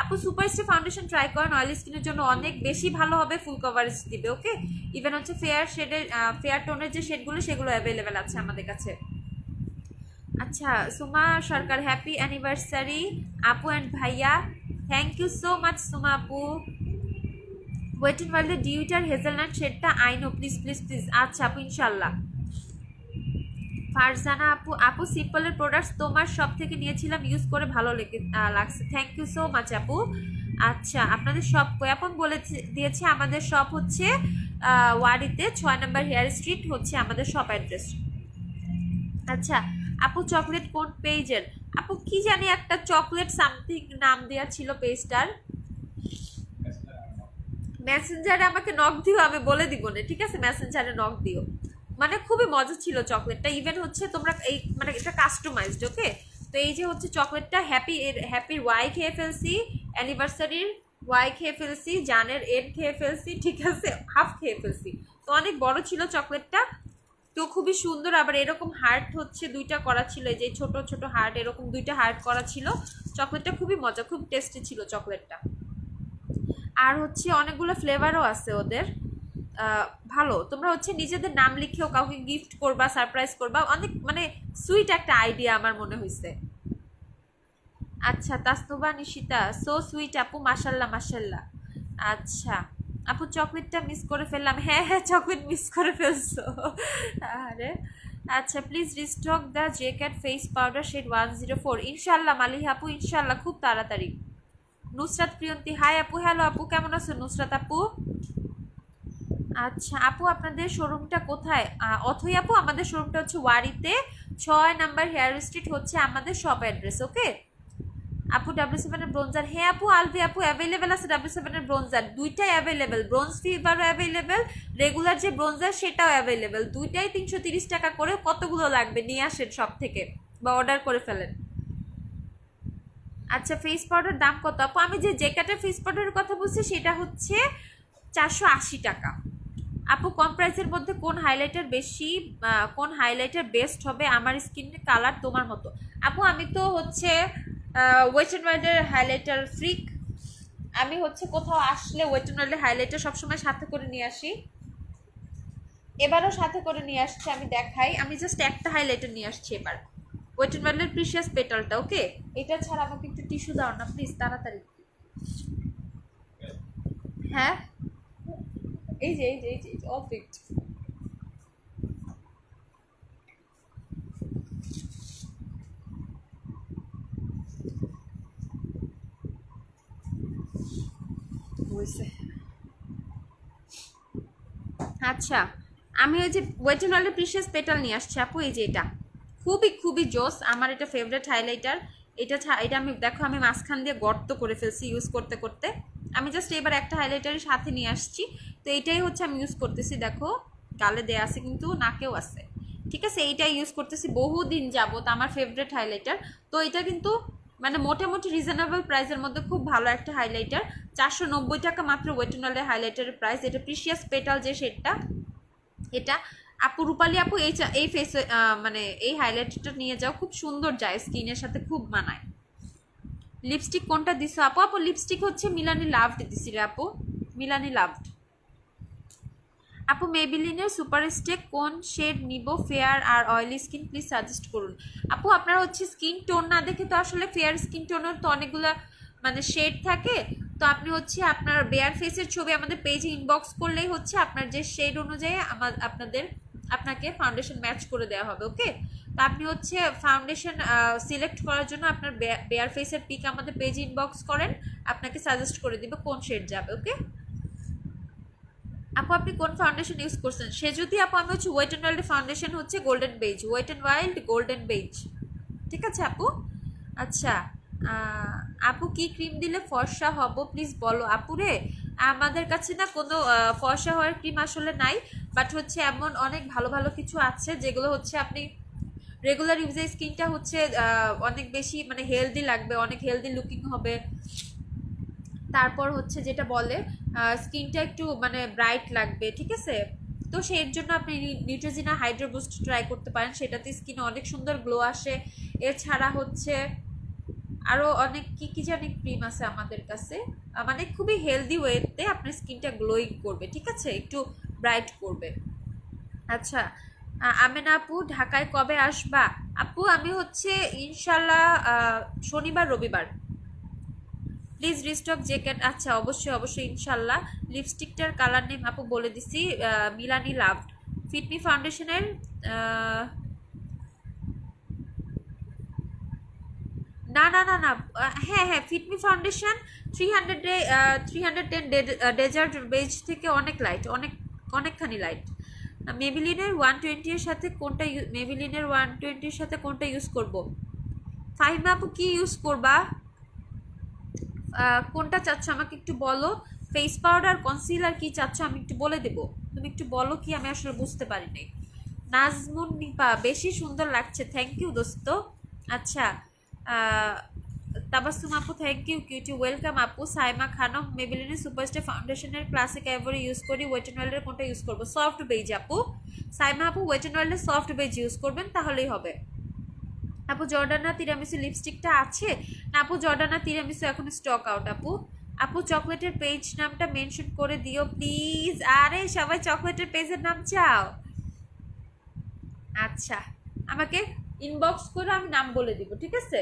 আপু সুপারস্টার ফাউন্ডেশন ট্রাই করেন, অয়েলি স্কিনের জন্য অনেক বেশি ভালো হবে, ফুল কভারেজ দিবে। ওকে ইভেন হচ্ছে ফেয়ার শেডের ফেয়ার টোনের যে শেডগুলো সেগুলো অ্যাভেলেবেল আছে আমাদের কাছে। আচ্ছা সুমা সরকার হ্যাপি অ্যানিভার্সারি আপু অ্যান্ড ভাইয়া, thank you so much Suma আপু। ওয়েট অ্যান্ড ওয়াইল্ডের ডিউটার হেজেলনাট শেডটা I know please please please. আচ্ছা আপু ইনশাল্লাহ। ফারজানা আপু, আপু সিম্পলের প্রোডাক্টস তোমার সব থেকে নিয়েছিলাম, ইউজ করে ভালো লাগছে, থ্যাংক ইউ সো মাচ আপু। আচ্ছা আপনাদের সব আপন বলে দিয়েছে, আমাদের শপ হচ্ছে ওয়ারিতে 6 নম্বর হেয়ার স্ট্রিট হচ্ছে আমাদের শপ অ্যাড্রেস। আচ্ছা আপু চকলেট কোন পেজের? আপু কি জানি একটা চকলেট সামথিং নাম দেওয়া ছিল পেজটার, মেসেঞ্জারে আমাকে নক দিও, আমি বলে দিব না, ঠিক আছে? মেসেঞ্জারে নক দিও। মানে খুবই মজা ছিল চকলেটটা, ইভেন হচ্ছে তোমরা এই মানে এটা কাস্টমাইজড, ওকে? তো এই যে হচ্ছে চকলেটটা হ্যাপির ওয়াই খেয়ে ফেলছি, অ্যানিভার্সারির ওয়াই খেয়ে ফেলছি, জানের এন খেয়ে ফেলছি, ঠিক আছে, হাফ খেয়ে ফেলছি। তো অনেক বড় ছিল চকলেটটা, তো খুবই সুন্দর। আবার এরকম হার্ট হচ্ছে 2টা করা ছিল, এই যে ছোট ছোট হার্ট, এরকম 2টা হার্ট করা ছিল। চকলেটটা খুবই মজা, খুব টেস্টি ছিল চকলেটটা। আর হচ্ছে অনেকগুলো ফ্লেভারও আছে ওদের, ভালো। তোমরা হচ্ছে নিজেদের নাম লিখেও কাউকে গিফট করবা, সারপ্রাইজ করবা, অনেক মানে সুইট একটা আইডিয়া আমার মনে হয়েছে। আচ্ছা তাসনুবা নিশিতা, সো সুইট আপু, মাশাল্লাহ মাশাল্লাহ। আচ্ছা আপু চকলেটটা মিস করে ফেললাম, হ্যাঁ হ্যাঁ চকলেট মিস করে ফেলছো, আরে। আচ্ছা প্লিজ রিস্টক দ্য জেকেট ফেস পাউডার শেড 104, ইনশাল্লাহ মালিহা আপু, ইনশাল্লাহ খুব তাড়াতাড়ি। নুসরাত প্রিয়ন্তি, হাই আপু, হ্যালো আপু, কেমন আছো নুসরাত আপু? আচ্ছা আপু আপনাদের শোরুমটা কোথায়? অথই আপু আমাদের শোরুমটা হচ্ছে ওয়ারিতে 6 নাম্বার হেয়ার স্ট্রিট হচ্ছে আমাদের শপ অ্যাড্রেস, ওকে? আপু W7 এর ব্রোঞ্জার, হ্যাঁ আপু আলভি আপু অ্যাভেলেবেল আছে, W7 এর ব্রোঞ্জার দুইটাই অ্যাভেলেবেল, ব্রোঞ্জ ফিভারও অ্যাভেলেবেল, রেগুলার যে ব্রোঞ্জার সেটাও অ্যাভেলেবেল, দুইটাই 330 টাকা করে। কতগুলো লাগবে নিয়ে আসেন সব থেকে বা অর্ডার করে ফেলেন। আচ্ছা ফেস পাউডার দাম কত আপু? আমি যে জেকাটের ফেস পাউডারের কথা বলছি সেটা হচ্ছে 480 টাকা। আপু কম প্রাইসের মধ্যে কোন হাইলাইটার বেশি, কোন হাইলাইটার বেস্ট হবে আমার স্কিনের কালার তোমার মতো? আপু আমি তো হচ্ছে ওয়েট অ্যান্ড ওয়াইল্ডের হাইলাইটার ফ্রিক, আমি হচ্ছে কোথাও আসলে ওয়েট অ্যান্ড ওয়াইল্ডের হাইলাইটার সবসময় সাথে করে নিয়ে আসি, এবারও সাথে করে নিয়ে আসছি, আমি দেখাই। আমি জাস্ট একটা হাইলাইটার নিয়ে আসছি এবার, ওয়েট অ্যান্ড ওয়াইল্ডের প্রিশিয়াস পেটালটা, ওকে? এটা ছাড়া আমাকে একটু টিস্যু দাও না প্লিজ, তাড়াতাড়ি। হ্যাঁ এই যে এই যে এই যে অল ফিট। আচ্ছা আমি ওই যে ওয়েট অ্যান্ড ওয়াইল্ডের প্রিশিয়াস পেটাল নিয়ে আসছি আপু, এই যে এটা খুবই খুবই জোস, আমার এটা ফেভারিট হাইলাইটার। এটা আমি দেখো আমি মাঝখান দিয়ে গর্ত করে ফেলছি ইউজ করতে করতে, আমি জাস্ট এবার একটা হাইলাইটারের সাথে নিয়ে আসছি। তো এইটাই হচ্ছে আমি ইউজ করতেছি, দেখো গালে দেয়া আছে কিন্তু নাকেও আছে, ঠিক আছে? এইটাই ইউজ করতেছি বহুদিন যাবত, আমার ফেভারিট হাইলাইটার। তো এটা কিন্তু মানে মোটামুটি রিজনেবল প্রাইসের মধ্যে খুব ভালো একটা হাইলাইটার, 490 টাকা মাত্র ওয়েট অ্যান্ড ওয়াইল্ডের হাইলাইটারের প্রাইস। এটা প্রিশিয়াস পেটাল যে শেডটা, এটা আপু রূপালী আপু এই ফেস মানে এই হাইলাইটারটা নিয়ে যাও, খুব সুন্দর যায়, স্কিনের সাথে খুব মানায়। লিপস্টিক কোনটা দিছো আপু? আপু লিপস্টিক হচ্ছে মিলানি লাভড দিছি রে আপু, মিলানি লাভড। আপু মেবিলিনের সুপার স্টেক কোন শেড নিব, ফেয়ার আর অয়েলি স্কিন, প্লিজ সাজেস্ট করুন। আপু আপনার হচ্ছে স্কিন টোন না দেখে তো আসলে ফেয়ার স্কিন টোনের তো অনেকগুলো মানে শেড থাকে, তো আপনি হচ্ছে আপনার বেয়ার ফেসের ছবি আমাদের পেজে ইনবক্স করলেই হচ্ছে আপনার যে শেড অনুযায়ী আপনাকে ফাউন্ডেশন ম্যাচ করে দেওয়া হবে, ওকে? তো আপনি হচ্ছে ফাউন্ডেশন সিলেক্ট করার জন্য আপনার বেয়ার ফেসের পিক আমাদের পেজে ইনবক্স করেন, আপনাকে সাজেস্ট করে দিবে কোন শেড যাবে, ওকে? আপু আপনি কোন ফাউন্ডেশন ইউজ করছেন? সে যদি আপু আমি হচ্ছে ওয়েট অ্যান্ড ওয়াইল্ড ফাউন্ডেশন হচ্ছে golden beige, Wet and Wild golden beige, ঠিক আছে আপু? আচ্ছা আপু কি ক্রিম দিলে ফর্সা হব প্লিজ বলো আপু রে। আমাদের কাছে না কোনো ফর্সা হওয়ার ক্রিম আসলে নাই, বাট হচ্ছে এমন অনেক ভালো ভালো কিছু আছে যেগুলো হচ্ছে আপনি রেগুলার ইউজে স্কিনটা হচ্ছে অনেক বেশি মানে হেলদি লাগবে, অনেক হেলদি লুকিং হবে, তারপর হচ্ছে যেটা বলে স্কিনটা একটু মানে ব্রাইট লাগবে, ঠিক আছে? তো সেই জন্য আপনি নিউট্রিজিনা হাইড্রো বুস্ট ট্রাই করতে পারেন, সেটাতে স্কিনে অনেক সুন্দর গ্লো আসে। এছাড়া হচ্ছে আরও অনেক কি জানি ক্রিম আছে আমাদের কাছে, মানে খুবই হেলদি ওয়েতে আপনার স্কিনটা গ্লোয়িং করবে, ঠিক আছে, একটু ব্রাইট করবে। আচ্ছা আমেনা আপু ঢাকায় কবে আসবা? আপু আমি হচ্ছে ইনশাল্লাহ শনিবার রবিবার। প্লিজ রিস্টক জ্যাকেট, আচ্ছা অবশ্যই অবশ্যই ইনশাল্লাহ। লিপস্টিকটার কালার নেম আপু বলে দিছি, মিলানি লাভড। ফিটমি ফাউন্ডেশনের না না না না, হ্যাঁ হ্যাঁ, ফিটমি ফাউন্ডেশন 310 ডেজার্ট বেজ থেকে অনেক লাইট, অনেকখানি লাইট। মেবিলিনের 120 এর সাথে কোনটা, মেবিলিনের 120 এর সাথে কোনটা ইউজ করব? ফাহিমা আপু কি ইউজ করবা, কোনটা চাচ্ছ আমাকে একটু বলো। ফেস পাউডার, কনসিলার কি চাচ্ছ আমি একটু বলে দেবো, তুমি একটু বলো কি, আমি আসলে বুঝতে পারি নাই। নাজমুন নিপা বেশি সুন্দর লাগছে, থ্যাংক ইউ দোস্ত। আচ্ছা, তাবাসসুম আপু থ্যাংক ইউ, কিউটি ওয়েলকাম আপু। সাইমা খানম মেবিলিনের সুপারস্টার ফাউন্ডেশনের ক্লাসিক আইভরি ইউজ করি, ওয়েট অ্যান্ড ওয়াইল্ডের কোনটা ইউজ করবো? সফট বেজ আপু। সাইমা আপু ওয়েট অ্যান্ড ওয়াইল্ডের সফট বেজ ইউজ করবেন তাহলেই হবে। আপু জর্ডানা তিরামিসু লিপস্টিকটা আছে না? আপু জর্ডানা তিরামিসু এখন স্টক আউট আপু। আপু চকলেটের পেজ নামটা মেনশন করে দিও প্লিজ। আরে সবাই চকলেটের পেজের নাম চাও? আচ্ছা, আমাকে ইনবক্স করে আমি নাম বলে দিব, ঠিক আছে?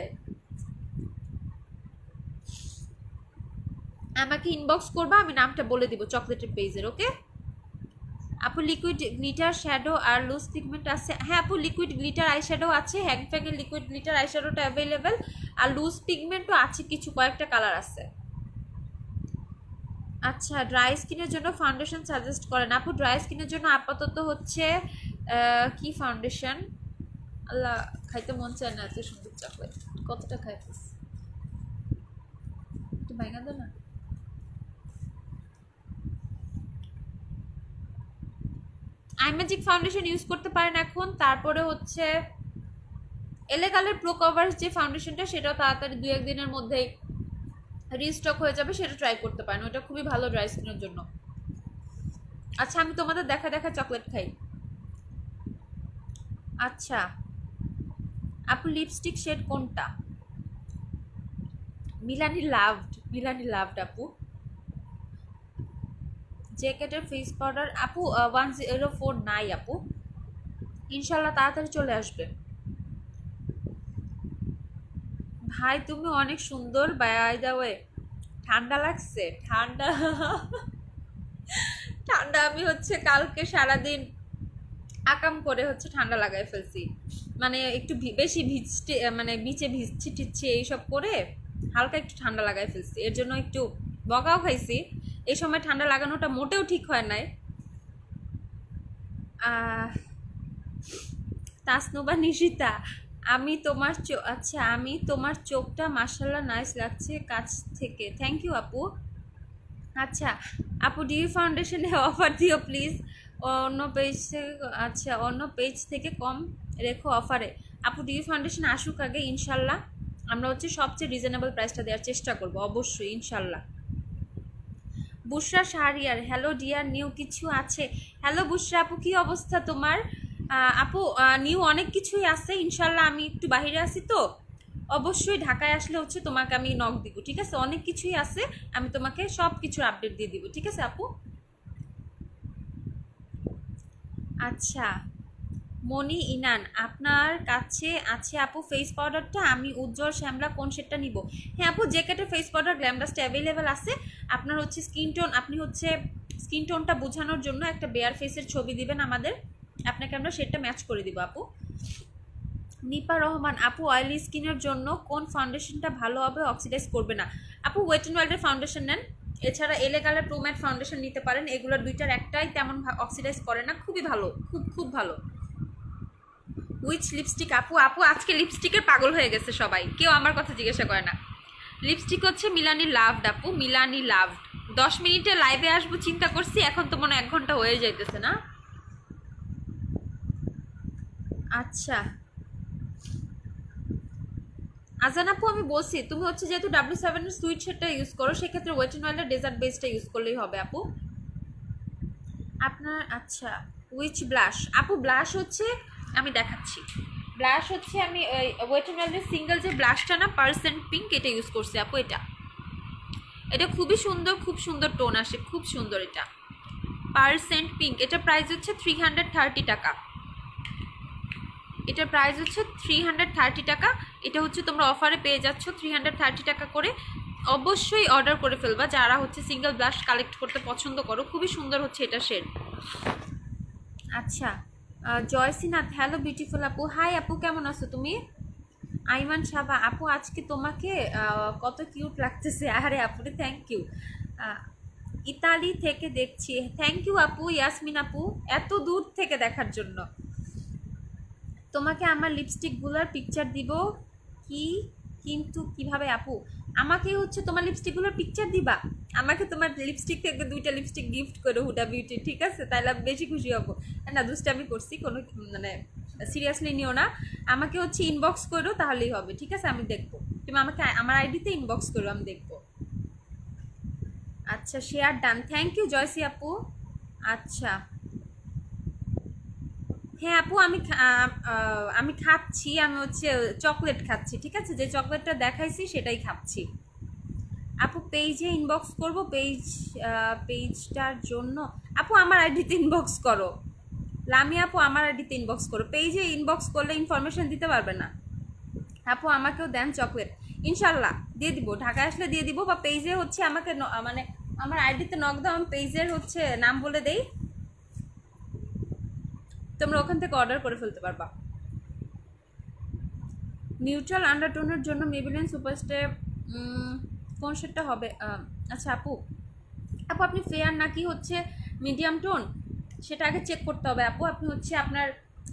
আমাকে ইনবক্স করবা, আমি নামটা বলে দিব চকলেটের পেজের, ওকে? আপু লিকুইড গ্লিটার শ্যাডো আর লুজ পিগমেন্ট আছে? হ্যাঁ আপু, লিকুইড গ্লিটার আই শ্যাডো আছে, হ্যাংফ্যাংয়ের লিকুইড গ্লিটার আই শ্যাডোটা অ্যাভেলেবেল, আর লুজ পিগমেন্টও আছে কিছু, কয়েকটা কালার আছে। আচ্ছা, ড্রাই স্কিনের জন্য ফাউন্ডেশন সাজেস্ট করেন আপু? ড্রাই স্কিনের জন্য আপাতত হচ্ছে কি ফাউন্ডেশন, আল্লাহ খাইতে মন চায় না এত সুন্দর চকলেট, কতটা খাইতেছ একটু ভাঙা দো না। আইম্যাজিক ফাউন্ডেশন ইউজ করতে পারেন এখন। তারপরে হচ্ছে এলেগালের প্রো কভার্স যে ফাউন্ডেশনটা, সেটাও তাড়াতাড়ি 2-1 দিনের মধ্যেই রিস্টক হয়ে যাবে, সেটা ট্রাই করতে পারেন, ওটা খুবই ভালো ড্রাই স্কিনের জন্য। আচ্ছা, আমি তোমাদের দেখা দেখা চকলেট খাই। আচ্ছা আপু, লিপস্টিক শেড কোনটা? মিলানি লাভড, মিলানি লাভড আপু। জ্যাকেটের ফেস পাউডার আপু 104 নাই আপু, ইনশাল্লাহ তাড়াতাড়ি চলে আসবে। ভাই তুমি অনেক সুন্দর, বাই দ্য ওয়ে ঠান্ডা লাগছে? ঠান্ডা ঠান্ডা আমি হচ্ছে কালকে সারাদিন আকাম করে হচ্ছে ঠান্ডা লাগাই ফেলছি, মানে একটু বেশি ভিজতে, মানে বিচে ভিজছি টিচ্ছি এইসব করে হালকা একটু ঠান্ডা লাগাই ফেলছি, এর জন্য একটু বকাও খাইছি। এই সময় ঠান্ডা লাগানোটা মোটেও ঠিক হয় নাই। তাসনুবা নিশিতা, আমি তোমার আচ্ছা, আমি তোমার চোখটা মাশাআল্লাহ নাইস লাগছে কাছ থেকে, থ্যাংক ইউ আপু। আচ্ছা আপু, ডিউ ফাউন্ডেশনে অফার দিও প্লিজ, অন্য পেজ থেকে, আচ্ছা অন্য পেজ থেকে কম রেখো অফারে। আপু ডিউ ফাউন্ডেশন আসুক আগে, ইনশাল্লাহ আমরা হচ্ছে সবচেয়ে রিজনেবল প্রাইসটা দেওয়ার চেষ্টা করবো অবশ্যই, ইনশাল্লাহ। বুশরা শাহরিয়ার, হ্যালো ডিয়ার, নিউ কিছু আছে? হ্যালো বুশরা আপু, কি অবস্থা তোমার? আপু নিউ অনেক কিছুই আছে, ইনশাল্লাহ আমি একটু বাহিরে আছি তো, অবশ্যই ঢাকায় আসলে হচ্ছে তোমাকে আমি নক দিব, ঠিক আছে? অনেক কিছুই আছে, আমি তোমাকে সব কিছুর আপডেট দিয়ে দিব, ঠিক আছে আপু? আচ্ছা মনি ইনান, আপনার কাছে আছে আপু ফেস পাউডারটা, আমি উজ্জ্বল শ্যামলা কোন শেডটা নিব? হ্যাঁ আপু, জ্যাকেটের ফেস পাউডার গ্ল্যামডাসটা অ্যাভেলেবেল আছে। আপনার হচ্ছে স্কিন টোন, আপনি হচ্ছে স্কিন টোনটা বোঝানোর জন্য একটা বেয়ার ফেসের ছবি দিবেন আমাদের, আপনাকে আমরা শেডটা ম্যাচ করে দিব আপু। নিপা রহমান আপু, অয়েলি স্কিনের জন্য কোন ফাউন্ডেশনটা ভালো হবে, অক্সিডাইজ করবে না? আপু ওয়েট অ্যান্ড ওয়াইল্ডের ফাউন্ডেশন নেন, এছাড়া এলেগালের প্রো ম্যাট ফাউন্ডেশন নিতে পারেন, এগুলোর দুইটার একটাই তেমন অক্সিডাইজ করে না, খুবই ভালো, খুব খুব ভালো। উইচ লিপস্টিক আপু? আপু আজকে লিপস্টিকের পাগল হয়ে গেছে সবাই, কেউ আমার কথা জিজ্ঞাসা করে না। লিপস্টিক হচ্ছে মিলানি লাভড আপু, মিলানি লাভড। 10 মিনিটে লাইভে আসবো চিন্তা করছি, এখন তো মনে 1 ঘন্টা হয়ে যাইতেছে না। আচ্ছা আজান আপু, আমি বলছি তুমি হচ্ছে যেহেতু W7 এর সুইট শেডটা ইউজ করো, সেক্ষেত্রে ওয়েট অ্যান্ড ওয়াইল্ডের ডেজার্ট বেসটা ইউজ করলেই হবে আপু আপনার। আচ্ছা উইচ ব্লাশ আপু? ব্লাশ হচ্ছে আমি দেখাচ্ছি, ব্লাশ হচ্ছে আমি ওয়েট অ্যান্ড ওয়াইল্ডের সিঙ্গেল যে ব্লাশটা না, পার্সেন্ট পিঙ্ক, এটা ইউজ করছি আপু। এটা খুবই সুন্দর, খুব সুন্দর টোন আসে, খুব সুন্দর। এটা পার্সেন্ট পিঙ্ক, এটা প্রাইস হচ্ছে 330 টাকা, এটার প্রাইস হচ্ছে 330 টাকা। এটা হচ্ছে তোমরা অফারে পেয়ে যাচ্ছ 330 টাকা করে, অবশ্যই অর্ডার করে ফেলবা যারা হচ্ছে সিঙ্গেল ব্লাশ কালেক্ট করতে পছন্দ করো, খুবই সুন্দর হচ্ছে এটা শেড। আচ্ছা জয়সিনাথ, হ্যালো বিউটিফুল আপু, হাই আপু কেমন আছো তুমি? আইমান সাবা আপু আজকে তোমাকে কত কিউট লাগতেছে। আরে আপুরে থ্যাংক ইউ। ইতালি থেকে দেখছি, থ্যাংক ইউ আপু। ইয়াসমিন আপু এত দূর থেকে দেখার জন্য। তোমাকে আমার লিপস্টিকগুলোর পিকচার দিব কি, কিন্তু কিভাবে আপু? আমাকে হচ্ছে তোমার লিপস্টিকগুলোর পিকচার দিবা, আমাকে তোমার লিপস্টিক থেকে 2টা লিপস্টিক গিফট করো হুডা বিউটি, ঠিক আছে? তাইলে আমি বেশি খুশি হবো। না দুষ্টামি করছি, কোনো মানে সিরিয়াসলি নিও না। আমাকে হচ্ছে ইনবক্স করো তাহলেই হবে, ঠিক আছে? আমি দেখবো, তুমি আমাকে আমার আইডিতে ইনবক্স করো, আমি দেখবো। আচ্ছা শেয়ার ডান, থ্যাংক ইউ জয়সি আপু। আচ্ছা হ্যাঁ আপু আমি খাচ্ছি, আমি হচ্ছে চকলেট খাচ্ছি, ঠিক আছে? যে চকলেটটা দেখাইছি সেটাই খাচ্ছি। আপু পেজে ইনবক্স করব, পেজটার জন্য আপু আমার আইডিতে ইনবক্স করো। লামি আপু আমার আইডিতে ইনবক্স করো, পেজে ইনবক্স করলে ইনফরমেশন দিতে পারবে না। আপু আমাকেও দেন চকলেট, ইনশাল্লাহ দিয়ে দিব, ঢাকায় আসলে দিয়ে দিব। বা পেজে হচ্ছে আমাকে মানে আমার আইডিতে নক দাও, আমি পেজের হচ্ছে নাম বলে দেই, তোমরা ওখান থেকে অর্ডার করে ফেলতে পারবা। নিউট্রাল আন্ডারটোনের জন্য মেবিলিন সুপারস্টে কোন শেডটা হবে? আচ্ছা আপু, আপনি ফেয়ার নাকি হচ্ছে মিডিয়াম টোন সেটা আগে চেক করতে হবে আপু। আপনি হচ্ছে আপনার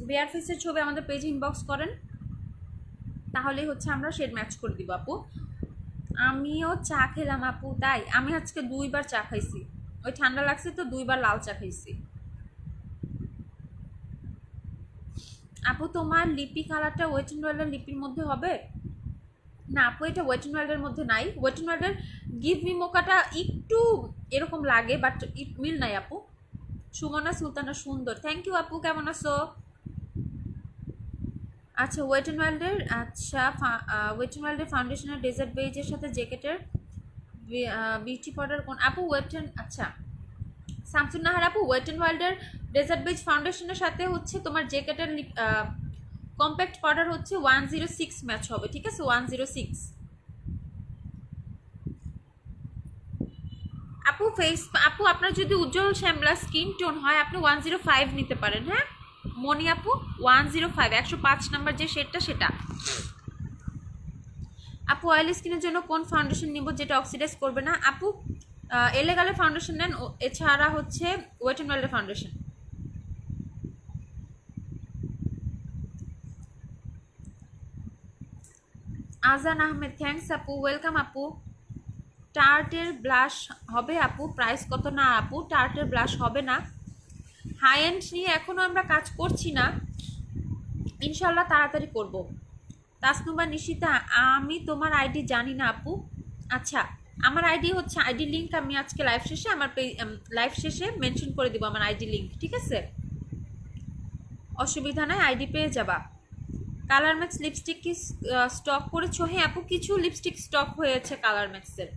বেয়ার ফেসের ছবি আমাদের পেজে ইনবক্স করেন, তাহলেই হচ্ছে আমরা শেড ম্যাচ করে দিব আপু। আমিও চা খেলাম আপু, তাই আমি আজকে 2বার চা খাইছি, ওই ঠান্ডা লাগছে তো 2বার লাল চা খাইছি। আপু তোমার লিপি কালারটা ওয়েট অ্যান্ড ওয়াইল্ডের লিপির মধ্যে হবে? না আপু এটা ওয়েট অ্যান্ড ওয়াইল্ডের মধ্যে নাই, ওয়েট অ্যান্ড ওয়াইল্ডের গিভ মি মোকাটা একটু এরকম লাগে, বাট মিল নাই আপু। সুমনা সুলতানা সুন্দর, থ্যাংক ইউ আপু। কেমন আছো? আচ্ছা ওয়েট অ্যান্ড ওয়াইল্ডের, আচ্ছা ওয়েট অ্যান্ড ওয়াইল্ডের ফাউন্ডেশনের ডেজার্ট বেজের সাথে জ্যাকেটের বিউটি পাউডার কোন আপু? ওয়েট অ্যান্ড, আচ্ছা শামসুন নাহার আপু ওয়েট অ্যান্ড ওয়াইল্ডের ডেজার্ট বেজ ফাউন্ডেশনের সাথে হচ্ছে তোমার জ্যাকেটের কম্প্যাক্ট পাউডার হচ্ছে 106 ম্যাচ হবে, ঠিক আছে? 106 আপু। আপু আপনার যদি উজ্জ্বল শ্যামলা স্কিন টোন হয় আপনি 105 নিতে পারেন। হ্যাঁ মনি আপু 105, 105 নাম্বার যে শেডটা সেটা। আপু অয়েল স্কিনের জন্য কোন ফাউন্ডেশন নিব যেটা অক্সিডাইজ করবে না? আপু এলেগালের ফাউন্ডেশন নেন, এছাড়া হচ্ছে ওয়েট অ্যান্ড ওয়াইল্ডের ফাউন্ডেশন। আজান আহমেদ থ্যাংকস আপু, ওয়েলকাম আপু। টার্টের ব্লাশ হবে আপু? প্রাইস কত? না আপু টার্টের ব্লাশ হবে না, হাই এন্ড নিয়ে এখনও আমরা কাজ করছি না, ইনশাল্লাহ তাড়াতাড়ি করব। তাসনুবা নিশিতা আমি তোমার আইডি জানি না আপু। আচ্ছা আমার আইডি হচ্ছে, আইডি লিঙ্ক আমি আজকে লাইভ শেষে আমার লাইভ শেষে মেনশন করে দিব আমার আইডি লিঙ্ক, ঠিক আছে? অসুবিধা নাই, আইডি পেয়ে যাবা। কালার ম্যাক্স লিপস্টিক কি স্টক করেছো? হ্যাঁ আপু কিছু লিপস্টিক স্টক হয়েছে কালার ম্যাক্সের।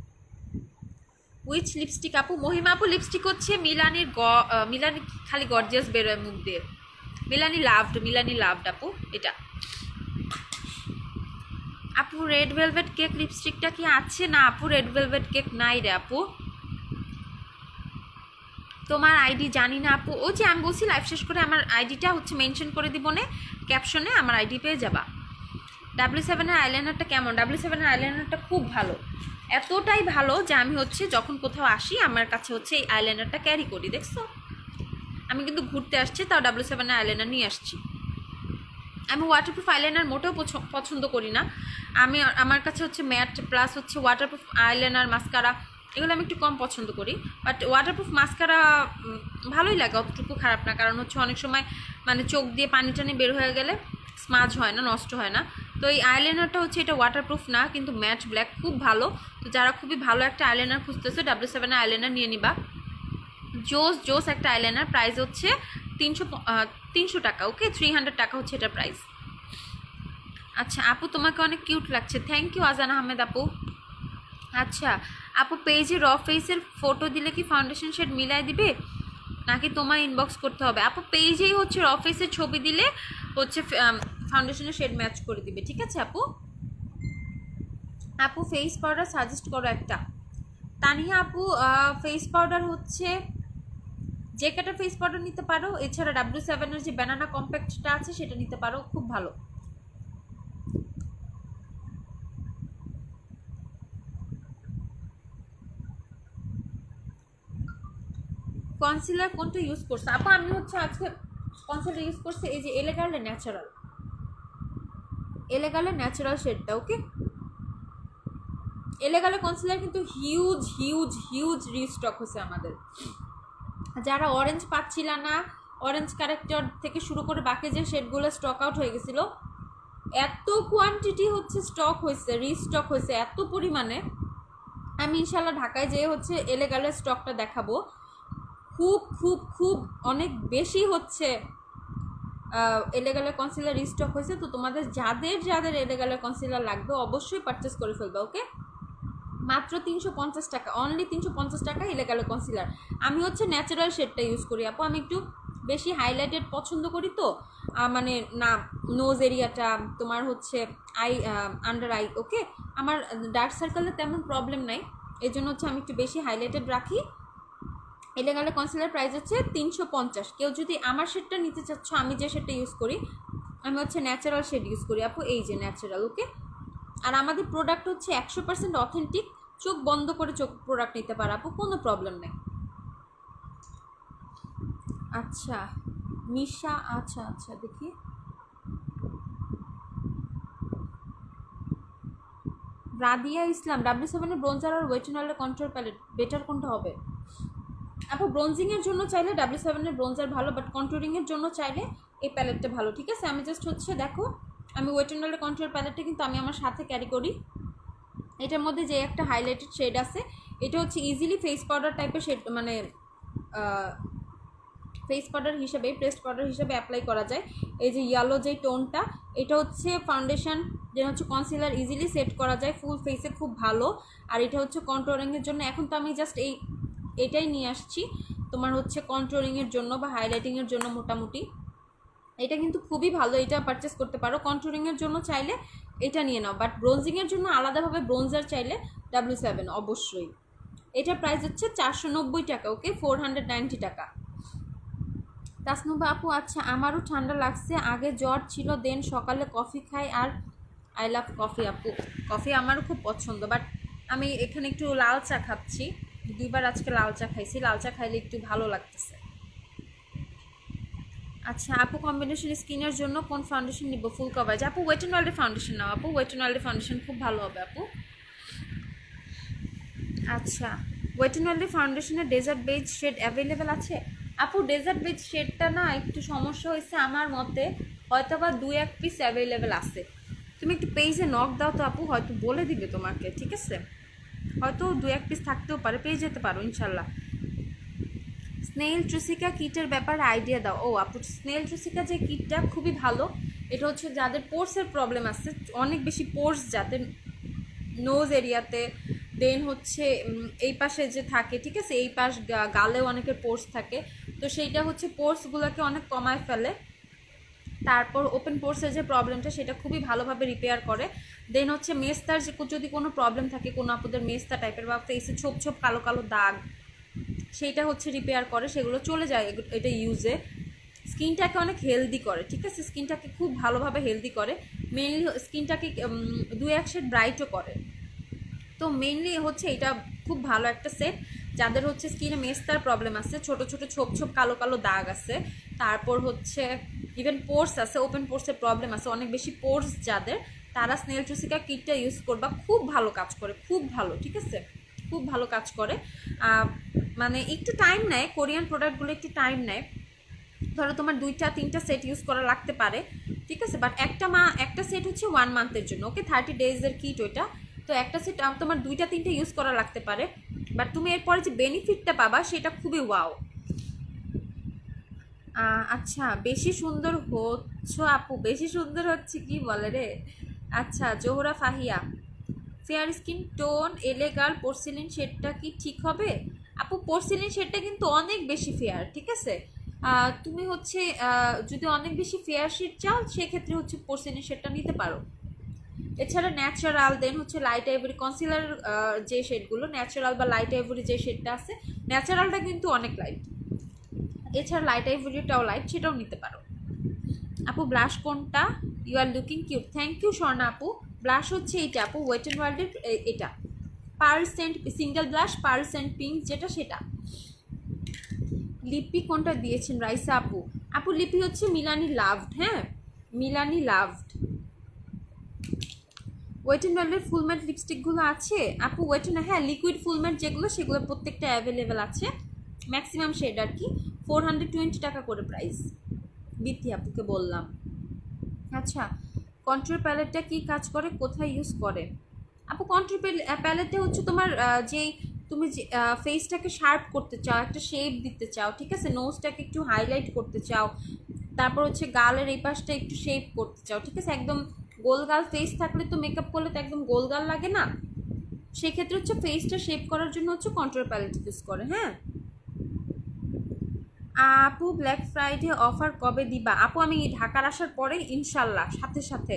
উইচ লিপস্টিক আপু? মহিমা আপু লিপস্টিক হচ্ছে মিলানির মিলানি খালি গর্জিয়াস বেরোয় মুখ দিয়ে, মিলানি লাভড আপু এটা। আপু রেড ভেলভেট কেক লিপস্টিকটা কি আছে? না আপু রেড ভেলভেট কেক নাই রে আপু, তোমার আইডি জানি না আপু। ও যে আমি বলছি লাইভ শেষ করে আমার আইডিটা হচ্ছে মেনশন করে দিব না ক্যাপশনে, আমার আইডি পেয়ে যাবা। W7-এর আইলাইনারটা কেমন? W7-এর আইলাইনারটা খুব ভালো, এতটাই ভালো যে আমি হচ্ছে যখন কোথাও আসি আমার কাছে হচ্ছে এই আইলাইনারটা ক্যারি করি, দেখছো? আমি কিন্তু ঘুরতে আসছি তাও W7-এর আইলাইনার নিয়ে আসছি। আমি ওয়াটারপ্রুফ আইলাইনার মোটেও পছন্দ করি না, আমার কাছে হচ্ছে ম্যাট প্লাস হচ্ছে ওয়াটারপ্রুফ আইলাইনার মাস্কারা এগুলো আমি একটু কম পছন্দ করি। বাট ওয়াটারপ্রুফ মাস্কারা ভালোই লাগে, অতটুকু খারাপ না, কারণ হচ্ছে অনেক সময় মানে চোখ দিয়ে পানি টানি বের হয়ে গেলে স্মাজ হয় না, নষ্ট হয় না। তো এই আইলাইনারটা হচ্ছে এটা ওয়াটারপ্রুফ না কিন্তু ম্যাট ব্ল্যাক, খুব ভালো। তো যারা খুবই ভালো একটা আইলাইনার খুঁজতেছে W7-এর আইলাইনার নিয়ে নিবা, জোস একটা আইলাইনার, প্রাইস হচ্ছে 300 টাকা, ওকে 300 টাকা হচ্ছে এটা প্রাইস। আচ্ছা আপু তোমাকে অনেক কিউট লাগছে, থ্যাংক ইউ আজান আহমেদ আপু। আচ্ছা আপু পেজে র ফেসের ফটো দিলে কি ফাউন্ডেশন শেড মিলাই দিবে নাকি তোমার ইনবক্স করতে হবে? আপু পেজেই হচ্ছে র ফেসের ছবি দিলে হচ্ছে ফাউন্ডেশনের শেড ম্যাচ করে দিবে, ঠিক আছে আপু? আপু ফেস পাউডার সাজেস্ট করো একটা। তানিয়া আপু ফেস পাউডার হচ্ছে জেকেটের ফেস পাউডার নিতে পারো, এছাড়া W7-এর যে ব্যানানা কম্প্যাক্টটা আছে সেটা নিতে পারো, খুব ভালো। কনসিলার কোনটা ইউজ করছো আপু? আমি হচ্ছে আজকে কনসিলার ইউজ করছি এই যে এলেগালের ন্যাচারাল শেডটা। ওকে, এলেগালের কনসিলার কিন্তু হিউজ হিউজ হিউজ রিস্টক হয়েছে আমাদের। যারা অরেঞ্জ পাচ্ছিল না, অরেঞ্জ ক্যারেক্টার থেকে শুরু করে বাকি যে শেডগুলো স্টক আউট হয়ে গেছিল, এত কোয়ান্টিটি হচ্ছে স্টক হয়েছে, রিস্টক হয়েছে এত পরিমাণে। আমি ইনশাল্লাহ ঢাকায় যেয়ে হচ্ছে এলেগালের স্টকটা দেখাবো। খুব খুব খুব অনেক বেশি হচ্ছে এলেগালের কনসিলার রিস্টক হয়েছে। তো তোমাদের যাদের যাদের এলেগালের কনসিলার লাগবে অবশ্যই পারচেস করে ফেলবে। ওকে, মাত্র 350 টাকা, অনলি 350 টাকা এলেগালের কনসিলার। আমি হচ্ছে ন্যাচারাল শেডটা ইউজ করি আপু, আমি একটু বেশি হাইলাইটেড পছন্দ করি। তো মানে না, নোজ এরিয়াটা তোমার হচ্ছে আই, আন্ডার আই। ওকে, আমার ডার্ক সার্কেলে তেমন প্রবলেম নাই, এই জন্য হচ্ছে আমি একটু বেশি হাইলাইটেড রাখি। এলেগালের কনসিলার প্রাইস হচ্ছে 350। কেউ যদি আমার শেডটা নিতে চাচ্ছ, আমি যে শেডটা ইউজ করি, আমি হচ্ছে ন্যাচারাল শেড ইউজ করি আপু, এই যে ন্যাচারাল। ওকে, আর আমাদের প্রোডাক্ট হচ্ছে 100% অথেন্টিক, চোখ বন্ধ করে চোখ প্রোডাক্ট নিতে পারো আপু, কোনো প্রবলেম নেই। আচ্ছা মিশা, আচ্ছা আচ্ছা দেখি, রাদিয়া ইসলাম, W7 ব্রোঞ্জার আর ওয়েট অয়েলের কন্ট্রোল প্যালেট বেটার কোনটা হবে আপু? ব্রোঞ্জিংয়ের জন্য চাইলে W7 ব্রোঞ্জার ভালো, বাট কন্ট্রোলিংয়ের জন্য চাইলে এই প্যালেটটা ভালো। ঠিক আছে, আমি জাস্ট হচ্ছে দেখো, আমি ওয়েট অয়েলের কন্ট্রোল প্যালেটটা কিন্তু আমি আমার সাথে ক্যারি করি। এটার মধ্যে যে একটা হাইলাইটেড শেড আছে, এটা হচ্ছে ইজিলি ফেস পাউডার টাইপের শেড, মানে ফেস পাউডার হিসেবে, পেস্ট পাউডার হিসেবে অ্যাপ্লাই করা যায়। এই যে ইয়েলো যে টোনটা, এটা হচ্ছে ফাউন্ডেশন, যেটা হচ্ছে কনসিলার ইজিলি সেট করা যায় ফুল ফেসে, খুব ভালো। আর এটা হচ্ছে কন্ট্রোলিংয়ের জন্য। এখন তো আমি জাস্ট এটাই নিয়ে আসছি তোমার হচ্ছে কন্ট্রোলিংয়ের জন্য বা হাইলাইটিংয়ের জন্য মোটামুটি। এটা কিন্তু খুবই ভালো, এটা পারচেস করতে পারো। কন্ট্রোলিংয়ের জন্য চাইলে এটা নিয়ে নাও, বাট ব্রোঞ্জিংয়ের জন্য আলাদাভাবে ব্রোঞ্জার চাইলে W7 অবশ্যই। এটার প্রাইস হচ্ছে 490 টাকা। ওকে, 490 টাকা। তাসনুবা আপু, আচ্ছা আমারও ঠান্ডা লাগছে, আগে জ্বর ছিল, দেন সকালে কফি খাই, আর আই লাভ কফি আপু। কফি আমারও খুব পছন্দ, বাট আমি এখানে একটু লাল চা খাচ্ছি, 2বার আজকে লাল চা খাইছি, লাল চা খাইলে একটু ভালো লাগতেছে। আচ্ছা আপু, কম্বিনেশন স্কিনের জন্য কোন ফাউন্ডেশন নিব ফুল কভারেজ? আপু ওয়েট অ্যান্ড ওয়াইল্ডের ফাউন্ডেশন নাও আপু, ওয়েট অ্যান্ড ওয়াইল্ডের ফাউন্ডেশন খুব ভালো হবে আপু। আচ্ছা, ওয়েট অ্যান্ড ওয়াইল্ডের ফাউন্ডেশনের ডেজার্ট বেজ শেড অ্যাভেলেবেল আছে আপু? ডেজার্ট বেজ শেডটা না একটু সমস্যা হয়েছে আমার মতে, হয়তো বা 2-1 পিস অ্যাভেলেবেল আছে। তুমি একটু পেজে নক দাও তো আপু, হয়তো বলে দিবে তোমাকে। ঠিক আছে, হয়তো 2-1 পিস থাকতেও পারে, পেয়ে যেতে পারো ইনশাল্লাহ। স্নেল ট্রুসিকা কিটের ব্যাপারে আইডিয়া দাও। ও আপু, স্নেল ট্রুসিকা যে কিটটা খুবই ভালো, এটা হচ্ছে যাদের পোর্সের প্রবলেম আছে, অনেক বেশি পোর্স যাদের নোজ এরিয়াতে, দেন হচ্ছে এই পাশে যে থাকে, ঠিক আছে, এই পাশ গালেও অনেকের পোর্স থাকে, তো সেইটা হচ্ছে পোর্সগুলোকে অনেক কমায় ফেলে। তারপর ওপেন পোর্সের যে প্রবলেমটা, সেটা খুবই ভালোভাবে রিপেয়ার করে। দেন হচ্ছে মেস্তার যে যদি কোনো প্রবলেম থাকে, কোনো আপুদের মেস্তা টাইপের বা ফেসে ছোপ ছোপ কালো কালো দাগ, সেইটা হচ্ছে রিপেয়ার করে, সেগুলো চলে যায় এটা ইউজে। স্কিনটাকে অনেক হেলদি করে, ঠিক আছে, স্কিনটাকে খুব ভালোভাবে হেলদি করে, মেনলি স্কিনটাকে 2-1 শেড ব্রাইটও করে। তো মেনলি হচ্ছে এটা খুব ভালো একটা সেট যাদের হচ্ছে স্কিনে মেস্তার প্রবলেম আছে, ছোট ছোট ছোপ ছোপ কালো কালো দাগ আছে, তারপর হচ্ছে ইভেন পোর্স আছে, ওপেন পোর্সের প্রবলেম আছে, অনেক বেশি পোর্স যাদের, তারা স্নেল ট্রুসিকা কিটটা ইউজ করবা, খুব ভালো কাজ করে, খুব ভালো। ঠিক আছে, খুব ভালো কাজ করে। মানে একটু টাইম নেয়, কোরিয়ান প্রোডাক্টগুলো একটু টাইম নেয়, ধরো তোমার 2-3টা সেট ইউজ করা লাগতে পারে, ঠিক আছে, বাট একটা সেট হচ্ছে 1 মান্থের জন্য। ওকে, 30 ডেজের কিট ওইটা, তো একটা সেট তোমার 2-3টা ইউজ করা লাগতে পারে, বাট তুমি এরপরে যে বেনিফিটটা পাবা সেটা খুবই ওয়াও। আচ্ছা, বেশি সুন্দর হচ্ছ আপু, বেশি সুন্দর হচ্ছে কি বলে রে। আচ্ছা, Zohra Fahiya, fair skin tone এলেগাল পোর্সিলিন শেডটা কি ঠিক হবে আপু? পোর্সিলিন শেডটা কিন্তু অনেক বেশি ফেয়ার, ঠিক আছে, তুমি হচ্ছে যদি অনেক বেশি ফেয়ার শেড চাও, সেক্ষেত্রে হচ্ছে পোর্সিলিন শেডটা নিতে পারো। এছাড়া ন্যাচারাল, দেন হচ্ছে লাইট আইভরি কনসিলার, যে শেডগুলো ন্যাচারাল বা লাইট আইভরি যে শেডটা আছে, ন্যাচারালটা কিন্তু অনেক লাইট, এছাড়া লাইট আইভরিটাও লাইট, সেটাও নিতে পারো আপু। ব্লাশ কোনটা? You are looking cute, thank you Swarna আপু। ব্লাশ হচ্ছে এইটা আপু, ওয়েট অ্যান্ড ওয়াইল্ডের এটা pearl scent single blush, pearl scent pink যেটা, সেটা। লিপি কোনটা দিয়েছেন রাইসা আপু? আপু লিপি হচ্ছে মিলানি লাভড, হ্যাঁ মিলানি লাভড। ওয়েট অ্যান্ড ওয়াইল্ডের ফুল ম্যাট লিপস্টিকগুলো আছে আপু? ওয়েট অ্যান্ড, হ্যাঁ লিকুইড ফুল ম্যাট যেগুলো সেগুলো প্রত্যেকটা অ্যাভেলেবেল আছে, ম্যাক্সিমাম শেড আর কি। 420 টাকা করে প্রাইস, বিথি আপুকে বললাম। আচ্ছা, কন্ট্রোল প্যালেটটা কি কাজ করে, কোথায় ইউজ করে আপু? কন্ট্রোল প্যালেটে হচ্ছে তোমার যেই তুমি যে ফেসটাকে শার্প করতে চাও, একটা শেপ দিতে চাও, ঠিক আছে, নোজটাকে একটু হাইলাইট করতে চাও, তারপর হচ্ছে গালের এই পাশটা একটু শেপ করতে চাও, ঠিক আছে, একদম গোলগাল ফেস থাকলে তো মেকআপ করলে তো একদম গোলগাল লাগে না, সেক্ষেত্রে হচ্ছে ফেসটা শেপ করার জন্য হচ্ছে কন্ট্রোল প্যালেট ইউজ করে। হ্যাঁ আপু, ব্ল্যাক ফ্রাইডে অফার কবে দিবা? আপু আমি ঢাকার আসার পরে ইনশাল্লাহ, সাথে সাথে।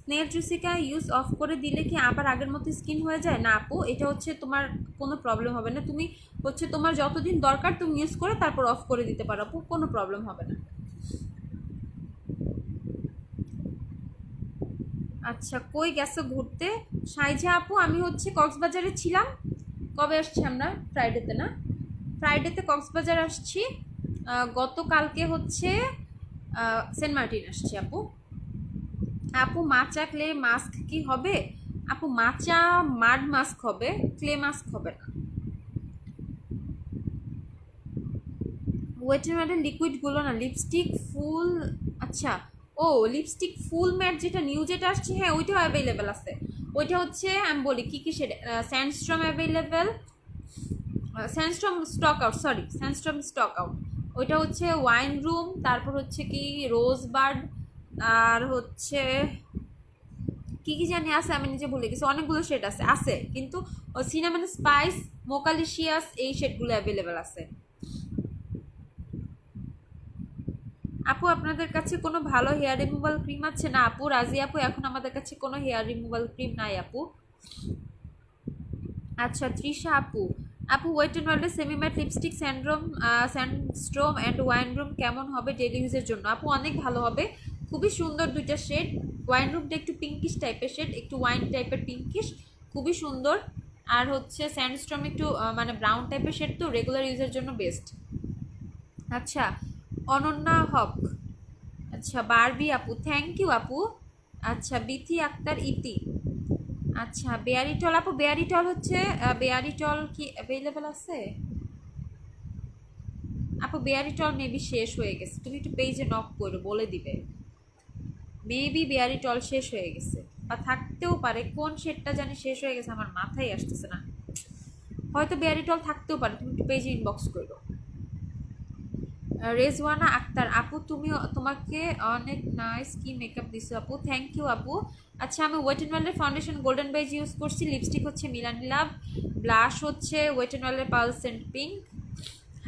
স্নেল জুসিকা ইউজ অফ করে দিলে কি আবার আগের মতো স্কিন হয়ে যায়? না আপু, এটা হচ্ছে তোমার কোনো প্রবলেম হবে না, তুমি হচ্ছে তোমার যতদিন দরকার তুমি ইউজ করে তারপর অফ করে দিতে পারো আপু, কোনো প্রবলেম হবে না। আচ্ছা, কই গেছো ঘুরতে? সাইজা আপু আমি হচ্ছে কক্সবাজারে ছিলাম। কবে আসছি আমরা? ফ্রাইডেতে না? ফ্রাইডেতে কক্সবাজার আসছি। গতকালকে হচ্ছে সেন্ট মার্টিন আসছি আপু। আপু মাচা ক্লে মাস্ক কি হবে? আপু মাচা মাড মাস্ক হবে, ক্লে মাস্ক হবে না। ওয়েট অ্যান্ড ওয়াইল্ডের লিকুইডগুলো না, লিপস্টিক ফুল, আচ্ছা ও লিপস্টিক ফুল ম্যাট যেটা নিউ যেটা আসছে, হ্যাঁ ওইটাও অ্যাভেলেবেল আছে। ওইটা হচ্ছে আমি বলি কী কী shade, sandstorm available, sandstorm stock out, sorry sandstorm stock out. ওইটা হচ্ছে ওয়াইন রুম, তারপর হচ্ছে কি রোজবার্ড, আর হচ্ছে কি কি জানি আছে, আমি নিজে ভুলে গেছি, অনেকগুলো শেড আছে আছে কিন্তু সিনামন স্পাইস, মোকালিশিয়াস এই শেডগুলো অ্যাভেলেবেল আছে। আপু আপনাদের কাছে কোনো ভালো হেয়ার রিমুভাল ক্রিম আছে? না আপু, রাজি আপু এখন আমাদের কাছে কোনো হেয়ার রিমুভাল ক্রিম নাই আপু। আচ্ছা তৃষা আপু, আপু ওয়েট অ্যান্ড ওয়াইল্ডের semi matte lipstick sandstorm and wine room কেমন হবে ডেলি ইউজের জন্য? আপু অনেক ভালো হবে, খুবই সুন্দর দুইটা শেড। ওয়াইন রুমটা একটু পিঙ্কিশ টাইপের শেড, একটু ওয়াইন টাইপের পিঙ্কিশ, খুবই সুন্দর। আর হচ্ছে স্যান্ডস্ট্রম একটু মানে ব্রাউন টাইপের শেড, তো রেগুলার ইউজের জন্য বেস্ট। আচ্ছা অনন্যা হক, আচ্ছা বারবি আপু, থ্যাংক ইউ আপু। আচ্ছা বিথি আক্তার ইতি, আচ্ছা বেয়ারিটল আপু, বেয়ারিটল হচ্ছে বেয়ারিটল কি অ্যাভেলেবেল আছে আপু? বেয়ারিটল মেবি শেষ হয়ে গেছে, তুমি একটু পেজে নক করো, বলে দিবে। মেবি বেয়ারিটল শেষ হয়ে গেছে, বা থাকতেও পারে, কোন শেডটা জানি শেষ হয়ে গেছে আমার মাথায় আসতেছে না, হয়তো বেয়ারিটল থাকতেও পারে, তুমি একটু পেজে ইনবক্স করো। রেজওয়ানা আক্তার আপু, তোমাকে অনেক নাইস কি মেকআপ দিছো আপু, থ্যাংক ইউ আপু। আচ্ছা আমি ওয়েট অ্যান্ড ওয়াইল্ডের ফাউন্ডেশন গোল্ডেন বেজ ইউজ করছি, লিপস্টিক হচ্ছে মিলানি লাভ, ব্লাশ হচ্ছে ওয়েট অ্যান্ড ওয়াইল্ডের পালস অ্যান্ড পিঙ্ক,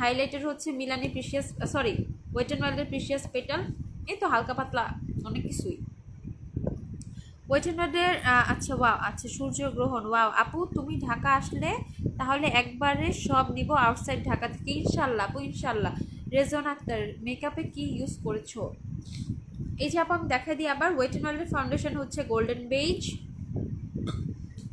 হাইলাইটার হচ্ছে Milani precious, sorry wet and ওয়াইল্ডের প্রিশিয়াস পেটাল, এই তো হালকা পাতলা অনেক কিছুই ওয়েট অ্যান্ড ওয়াইল্ডের। আচ্ছা ওয়াও, আচ্ছা সূর্যগ্রহণ, ওয়াও আপু তুমি ঢাকা আসলে তাহলে একবারে সব নিব আউটসাইড ঢাকা থেকে ইনশাল্লাহ আপু, ইনশাল্লাহ। রেজন আক্তার মেকআপে কি ইউজ করেছো? এই যে আপু আমি দেখা দিই আবার, ওয়েট অ্যান্ড ওয়াইল্ডের ফাউন্ডেশন হচ্ছে গোল্ডেন বেজ,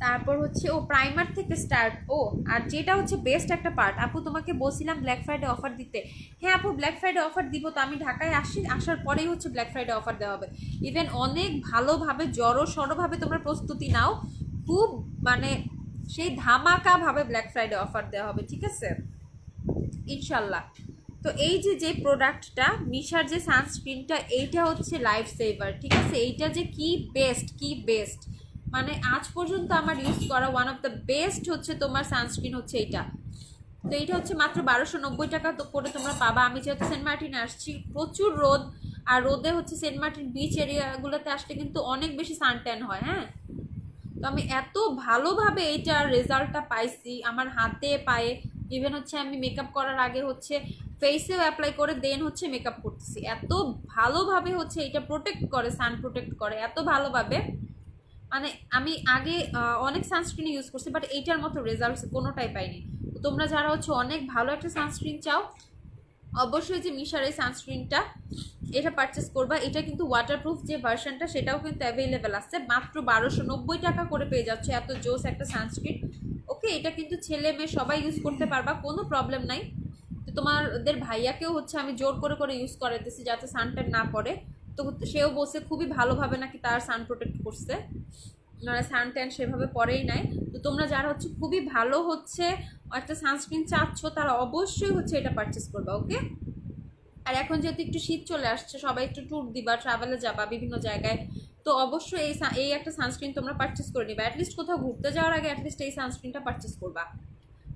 তারপর হচ্ছে ও প্রাইমার থেকে স্টার্ট, ও আর যেটা হচ্ছে বেস্ট একটা পার্ট আপু, তোমাকে বলছিলাম ব্ল্যাক ফ্রাইডে অফার দিতে, হ্যাঁ আপু ব্ল্যাক ফ্রাইডে অফার দিব, তো আমি ঢাকায় আসি, আসার পরেই হচ্ছে ব্ল্যাক ফ্রাইডে অফার দেওয়া হবে। ইভেন অনেক ভালোভাবে জড়ো সড়োভাবে তোমরা প্রস্তুতি নাও, খুব মানে সেই ধামাকাভাবে ব্ল্যাক ফ্রাইডে অফার দেওয়া হবে, ঠিক আছে ইনশাল্লাহ। তো এই যে যে প্রোডাক্টটা মিশার যে সানস্ক্রিনটা, এইটা হচ্ছে লাইফ সেভার, ঠিক আছে, এইটা যে কি বেস্ট কি বেস্ট, মানে আজ পর্যন্ত আমার ইউজ করা ওয়ান অফ দ্য বেস্ট হচ্ছে তোমার সানস্ক্রিন হচ্ছে এইটা। তো এইটা হচ্ছে মাত্র 1290 টাকা তো করে তোমরা পাবা। আমি যেহেতু সেন্ট মার্টিনে আসছি, প্রচুর রোদ, আর রোদে হচ্ছে সেন্ট মার্টিন বিচ এরিয়াগুলোতে আসলে কিন্তু অনেক বেশি সানট্যান হয়, হ্যাঁ, তো আমি এত ভালোভাবে এইটার রেজাল্টটা পাইছি আমার হাতে পায়ে, ইভেন হচ্ছে আমি মেকআপ করার আগে হচ্ছে ফেসেও অ্যাপ্লাই করে দেন হচ্ছে মেকআপ করতেছি, এত ভালোভাবে হচ্ছে এটা প্রোটেক্ট করে, সান প্রোটেক্ট করে এত ভালোভাবে, মানে আমি আগে অনেক সানস্ক্রিন ইউজ করছি বাট এইটার মতো রেজাল্টস কোনোটাই পাইনি। তো তোমরা যারা হচ্ছে অনেক ভালো একটা সানস্ক্রিন চাও, অবশ্যই যে মিশার এই সানস্ক্রিনটা এটা পারচেস করবা। এটা কিন্তু ওয়াটারপ্রুফ যে ভার্সনটা সেটাও কিন্তু অ্যাভেলেবেল আছে, মাত্র 1290 টাকা করে পেয়ে যাচ্ছে, এত জোস একটা সানস্ক্রিন। ওকে, এটা কিন্তু ছেলে মেয়ে সবাই ইউজ করতে পারবা, কোনো প্রবলেম নাই। তো তোমাদের ভাইয়াকেও হচ্ছে আমি জোর করে করে ইউজ করাইতেছি যাতে সানটেন না পড়ে। তো সেও বলছে খুবই ভালোভাবে নাকি তার সান প্রোটেক্ট করছে, মানে সান ট্যান সেভাবে পরেই নাই। তো তোমরা যারা হচ্ছে খুবই ভালো হচ্ছে একটা সানস্ক্রিন চাচ্ছ তারা অবশ্যই হচ্ছে এটা পারচেস করবা, ওকে। আর এখন যেহেতু একটু শীত চলে আসছে, সবাই একটু ট্যুর দিবা, ট্রাভেলে যাবা বিভিন্ন জায়গায়, তো অবশ্যই এই একটা সানস্ক্রিন তোমরা পারচেস করে নিবা। অ্যাটলিস্ট কোথাও ঘুরতে যাওয়ার আগে অ্যাটলিস্ট এই সানস্ক্রিনটা পারচেস করবা।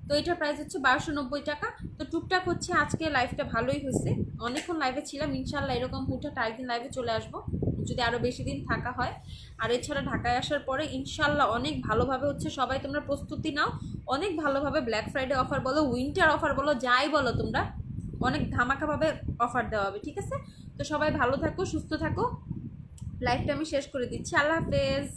তো এটার প্রাইস হচ্ছে 1290 টাকা। তো টুকটাক হচ্ছে আজকে লাইভটা ভালোই হয়েছে, অনেকক্ষণ লাইভে ছিলাম। ইনশাল্লাহ এরকম হুটহাট আরেকদিন লাইভে চলে আসবো যদি আরও বেশি দিন থাকা হয়। আর এছাড়া ঢাকায় আসার পরে ইনশাল্লাহ অনেক ভালোভাবে হচ্ছে সবাই তোমরা প্রস্তুতি নাও, অনেক ভালোভাবে ব্ল্যাক ফ্রাইডে অফার বলো, উইন্টার অফার বলো, যাই বলো তোমরা, অনেক ধামাকাভাবে অফার দেওয়া হবে, ঠিক আছে। তো সবাই ভালো থাকো, সুস্থ থাকো, লাইভটা আমি শেষ করে দিচ্ছি। আল্লাহ হাফেজ।